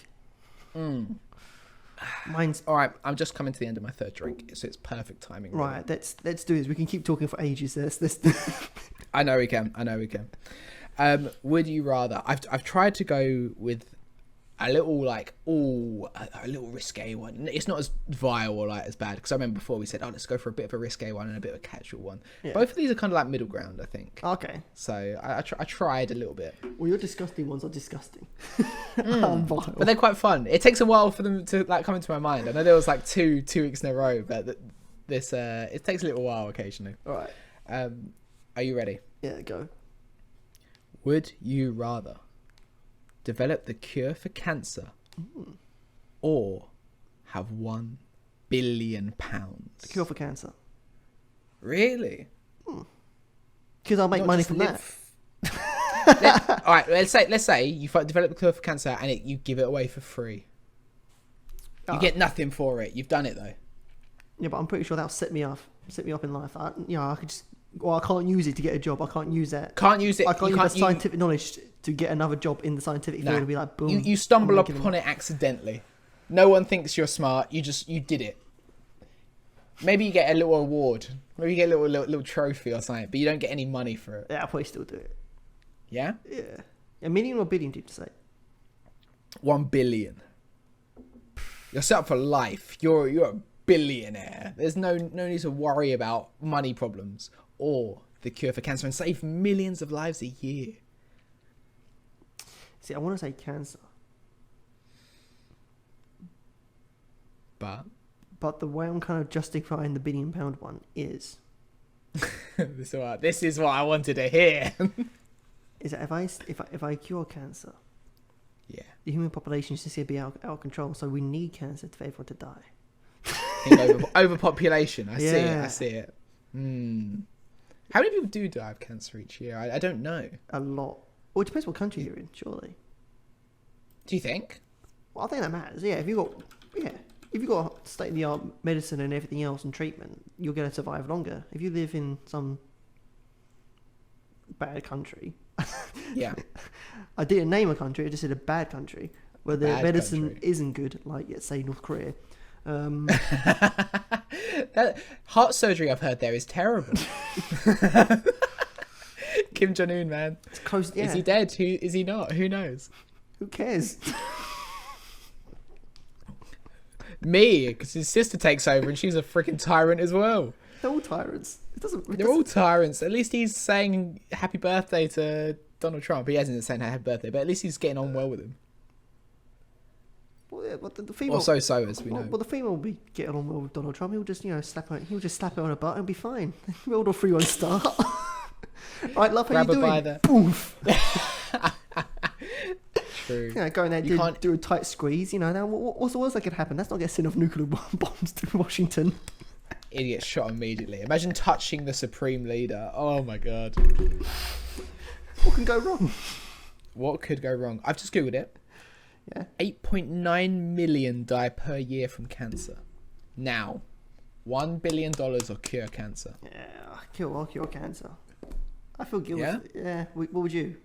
Mine's all right. I'm just coming to the end of my third drink, so it's perfect timing. Really. Right. Let's do this. We can keep talking for ages. This. I know we can. Would you rather? I've tried to go with a little a little risque one. It's not as vile or as bad because I remember before we said, let's go for a bit of a risque one and a bit of a casual one. Yeah. Both of these are kind of like middle ground, I think. Okay. So I tried a little bit. Well, your disgusting ones are disgusting. But they're quite fun. It takes a while for them to come into my mind. I know there was 2 weeks in a row, but this it takes a little while occasionally. All right. Are you ready? Yeah, go. Would you rather develop the cure for cancer or have £1 billion? The cure for cancer. Really? Because I'll make money from that. All right, let's say you develop the cure for cancer and you give it away for free. You get nothing for it. You've done it though. Yeah, but I'm pretty sure that'll set me up in life. I could just. Well, I can't use it to get a job. I can't use that. Can't use it. I can't use the scientific knowledge to get another job in the scientific field. It'll be like, boom. You stumble upon it accidentally. No one thinks you're smart. You did it. Maybe you get a little award. Maybe you get a little trophy or something, but you don't get any money for it. Yeah, I'll probably still do it. Yeah? Yeah. A million or billion, did you say? 1 billion. You're set up for life. You're a billionaire. There's no need to worry about money problems or the cure for cancer and save millions of lives a year. See, I want to say cancer. But the way I'm kind of justifying the £1 billion one is... This is what I wanted to hear. Is that if I cure cancer, yeah, the human population is just going to be out of control, so we need cancer for everyone to die. Overpopulation. I see it. How many people do die of cancer each year? I don't know. A lot. Well, it depends what country you're in, surely. Do you think? Well, I think that matters. Yeah, if you've got state-of-the-art medicine and everything else and treatment, you're going to survive longer. If you live in some bad country, yeah, I didn't name a country. I just said a bad country where the medicine isn't good, like let's say North Korea. That heart surgery I've heard there is terrible. Kim Jong-un, man. It's close. Yeah. Is he dead? Is he not? Who knows? Who cares? Me, because his sister takes over and she's a freaking tyrant as well. They're all tyrants. They're all tyrants. At least he's saying happy birthday to Donald Trump. He hasn't saying happy birthday, but at least he's getting on well with him. Well, yeah, but the female. Or so as we know. Well, the female will be getting on well with Donald Trump. He'll just slap her on her butt and be fine. World War 3 won't start. Right, love, how you doing? Grab her by the... Poof. true. You know, go in there, You can't. do a tight squeeze. You know, now what's the worst that could happen? Let's not get sent off nuclear bombs to Washington. Idiot shot immediately. Imagine touching the supreme leader. Oh my god. What can go wrong? What could go wrong? I've just googled it. Yeah. 8.9 million die per year from cancer. Now, $1 billion will cure cancer. Yeah, I'll cure cancer. I feel guilty. Yeah? Yeah. What would you?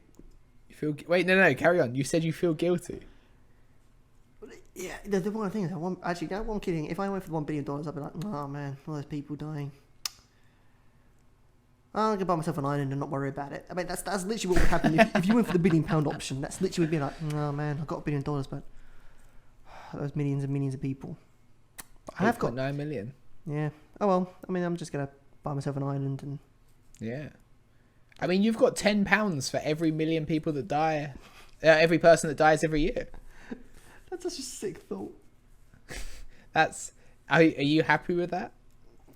You feel? Wait, no, carry on. You said you feel guilty. Yeah, the one thing is, actually, no, I'm kidding. If I went for $1 billion, I'd be like, oh man, all those people dying. I'm gonna buy myself an island and not worry about it. I mean, that's literally what would happen if you went for the £1 billion option. That's literally would be like, oh man, I've got $1 billion, but those millions and millions of people. I have got 9 million. Yeah. Oh well. I mean, I'm just gonna buy myself an island and. Yeah. I mean, you've got £10 for every million people that die, every person that dies every year. That's such a sick thought. Are you happy with that?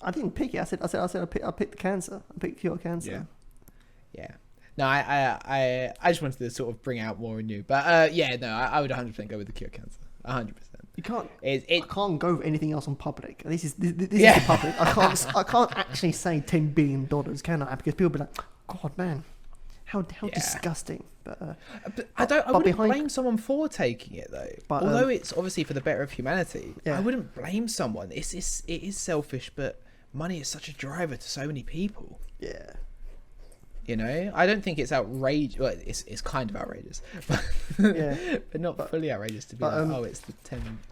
I didn't pick it. I said I picked the cancer. I picked cure cancer. Yeah. No, I just wanted to sort of bring out more in you, but I would 100% go with the cure cancer. 100%. You can't. I can't go with anything else on public. This is the public. I can't actually say $10 billion, can I? Because people will be like, God, man, how disgusting. But I wouldn't blame someone for taking it though. But, although it's obviously for the better of humanity, yeah. I wouldn't blame someone. It is selfish, but money is such a driver to so many people. Yeah. You know, I don't think it's outrageous. Well, it's kind of outrageous, but, but not fully outrageous to be like, it's the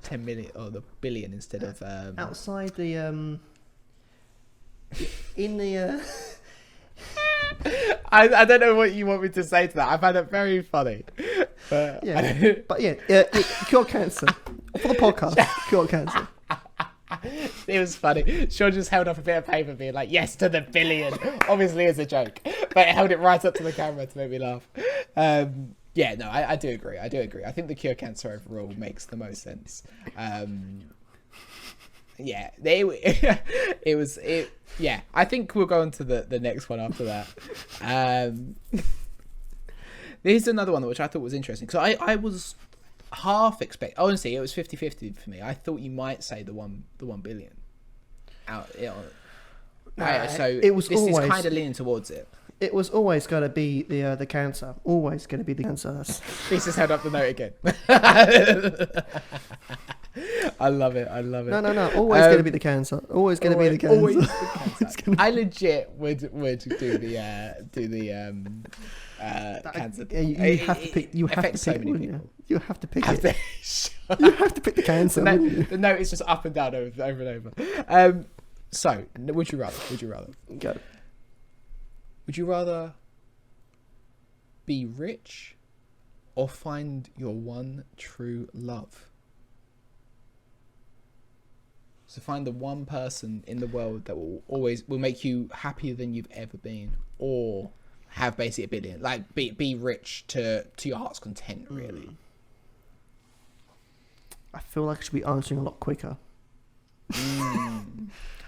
10 million or the billion instead of outside the in the. I don't know what you want me to say to that. I found it very funny. But cure cancer for the podcast. Cure cancer. It was funny. Sean just held up a bit of paper being like, yes to the billion. Obviously as a joke. But held it right up to the camera to make me laugh. I do agree. I think the cure cancer overall makes the most sense. I think we'll go on to the next one after that. Here's another one which I thought was interesting. Because I was half honestly, it was 50-50 for me. I thought you might say the 1 billion. So it was this always, is kind of leaning towards it. It was always going to be the cancer. Always going to be the cancer. Please just held up the note again. I love it. No. Always going to be the cancer. Always going to be the cancer. Always the cancer. I legit would do the cancer. You have to pick. You have to pick. So many people. You have to pick it. You have to pick the cancer. The note is just up and down over and over. So, would you rather? Go. Would you rather be rich or find your one true love? So find the one person in the world that will make you happier than you've ever been, or have basically $1 billion. Like be rich to your heart's content, really. I feel like I should be answering a lot quicker.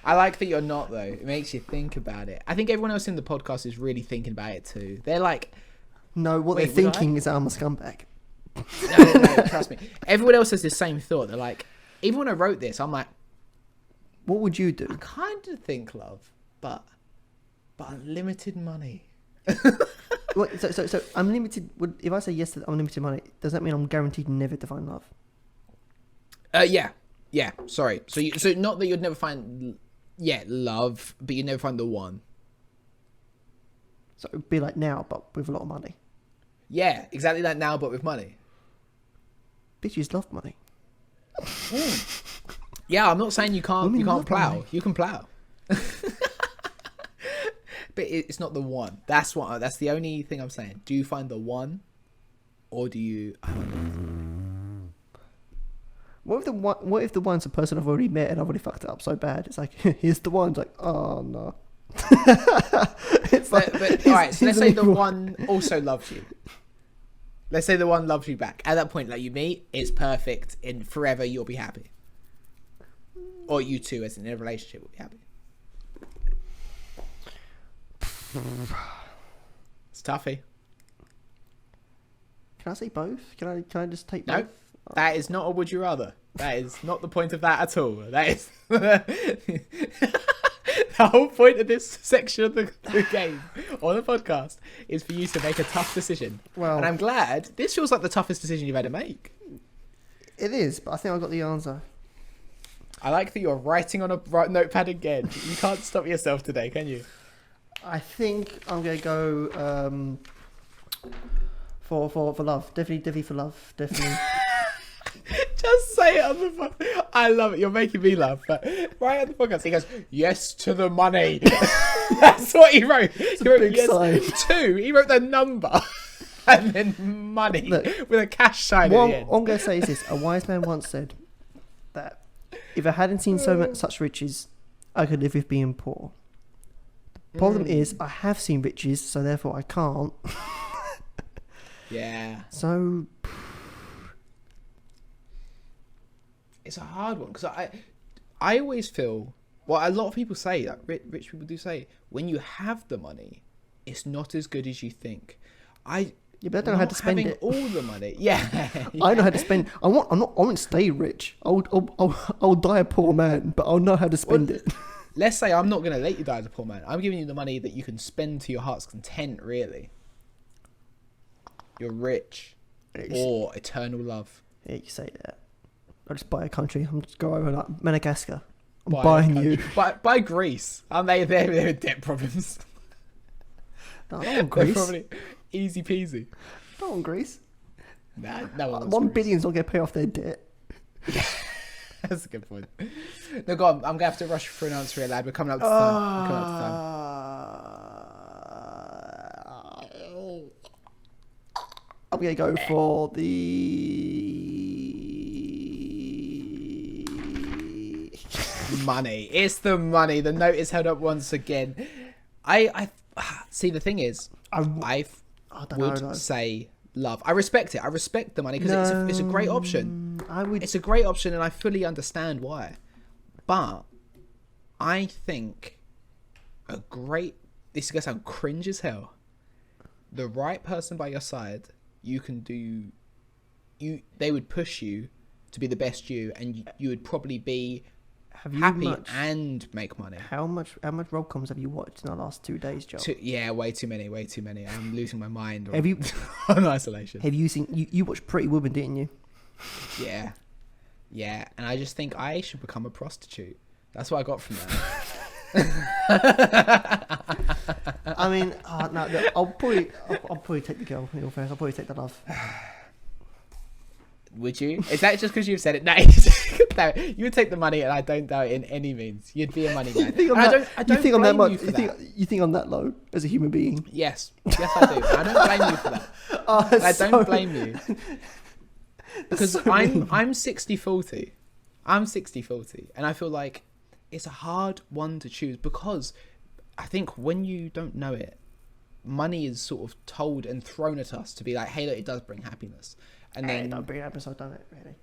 I like that you're not though. It makes you think about it. I think everyone else in the podcast is really thinking about it too. They're like, no, what they're thinking is I'm a scumbag. No, trust me. Everyone else has the same thought. They're like, even when I wrote this, I'm like, what would you do? I kind of think love, but unlimited money. Wait, so unlimited. If I say yes to unlimited money, does that mean I'm guaranteed never to find love? Yeah. Sorry. So not that you'd never find love, but you'd never find the one. So it'd be like now, but with a lot of money. Yeah, exactly like now, but with money. Bitches love money. Yeah, I'm not saying you can't plow. Money. You can plow. But it's not the one. That's the only thing I'm saying. Do you find the one, or do you? What if the one's a person I've already met and I've already fucked it up so bad? It's like, here's the one. It's like, oh no. But all right. So let's say the one also loves you. Let's say the one loves you back. At that point, like you meet, it's perfect. In forever, you'll be happy. Or you two, as in a relationship, will be happy. It's toughy. Can I say both? Can I just take No, both? that is not a would you rather. That is not the point of that at all. That is the whole point of this section of the game on the podcast is for you to make a tough decision. Well, and I'm glad this feels like the toughest decision you've had to make. it is, but I think I got the answer. I like that you're writing on a notepad again. You can't stop yourself today, can you? I think I'm gonna go for love. Definitely for love. Definitely. Just say it on the phone. I love it. You're making me laugh. But right on the podcast, he goes, yes to the money. That's what he wrote. He wrote big yes sign. to. He wrote the number and then money. Look, with a cash sign at the end. What I'm going to say is this. A wise man once said that if I hadn't seen such riches, I could live with being poor. The problem is I have seen riches, so therefore I can't. Yeah. So... It's a hard one because I always feel, well, a lot of people say, like rich people do say, when you have the money, it's not as good as you think. Yeah, but I don't know how to spend having it. all the money, yeah. I know how to spend. I won't stay rich. I'll die a poor man, but I'll know how to spend it. Let's say I'm not going to let you die as a poor man. I'm giving you the money that you can spend to your heart's content. Really, you're rich or eternal love. Yeah, you say that. I'll just buy a country. I'm just go over like Madagascar. I'm buying you. Buy Greece. And they're debt problems. No, I don't want Greece. They're probably easy peasy. I don't want Greece. Nah, no one wants 1 Greece. billion's not going to pay off their debt. That's a good point. No, go on. I'm going to have to rush for an answer here, lad. We're coming up to time. We're coming up to time. I'm going to go for the... Money. It's the money. The note is held up once again. I see. The thing is, I would say love. I respect it. I respect the money because it's a great option. It's a great option, and I fully understand why. But I think this is gonna sound cringe as hell. The right person by your side, you can do. They would push you to be the best you, and you would probably be happy and make money. How much rom-coms have you watched in the last 2 days, Joe? Yeah, way too many. I'm losing my mind Have you on isolation. Have you seen you watched Pretty Woman, didn't you? Yeah, and I just think I should become a prostitute. That's what I got from that. I mean, no, look, I'll probably take the girl. In all fairness, I'll probably take the love. Would you? Is that just because you've said it? No, you would take the money, and I don't doubt it in any means. You'd be a money man. I don't blame you for that. You think I'm that low as a human being? Yes, I do. I don't blame you for that. I don't blame you because I'm 60-40. I'm 60-40, and I feel like it's a hard one to choose because I think when you don't know it, money is sort of told and thrown at us to be like, hey, look, it does bring happiness. And then it don't bring happiness. I've done it really.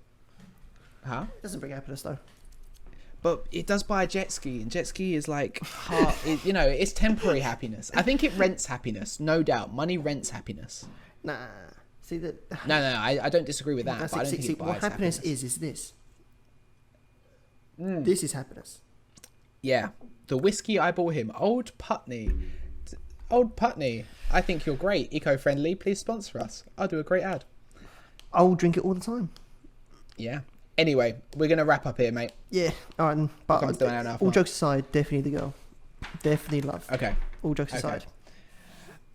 Huh? It doesn't bring happiness though. But it does buy a jet ski, and jet ski is like it's temporary happiness. I think it rents happiness, no doubt. Money rents happiness. Nah. See that? No, I don't disagree with that. But I don't think it buys what happiness is this. Mm. This is happiness. Yeah, the whiskey I bought him, Old Putney. I think you're great, eco-friendly. Please sponsor us. I'll do a great ad. I'll drink it all the time. Yeah. Anyway, we're gonna wrap up here, mate. Yeah. All right. Then. But all jokes aside, definitely the girl. Definitely love. Okay. All jokes aside.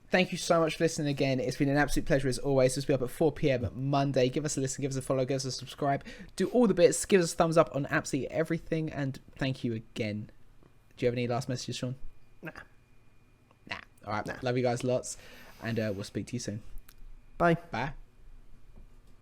Thank you so much for listening again. It's been an absolute pleasure as always. This will be up at 4 p.m. Monday. Give us a listen, give us a follow, give us a subscribe. Do all the bits. Give us a thumbs up on absolutely everything. And thank you again. Do you have any last messages, Sean? Nah. All right. Nah. Love you guys lots. And we'll speak to you soon. Bye. Bye.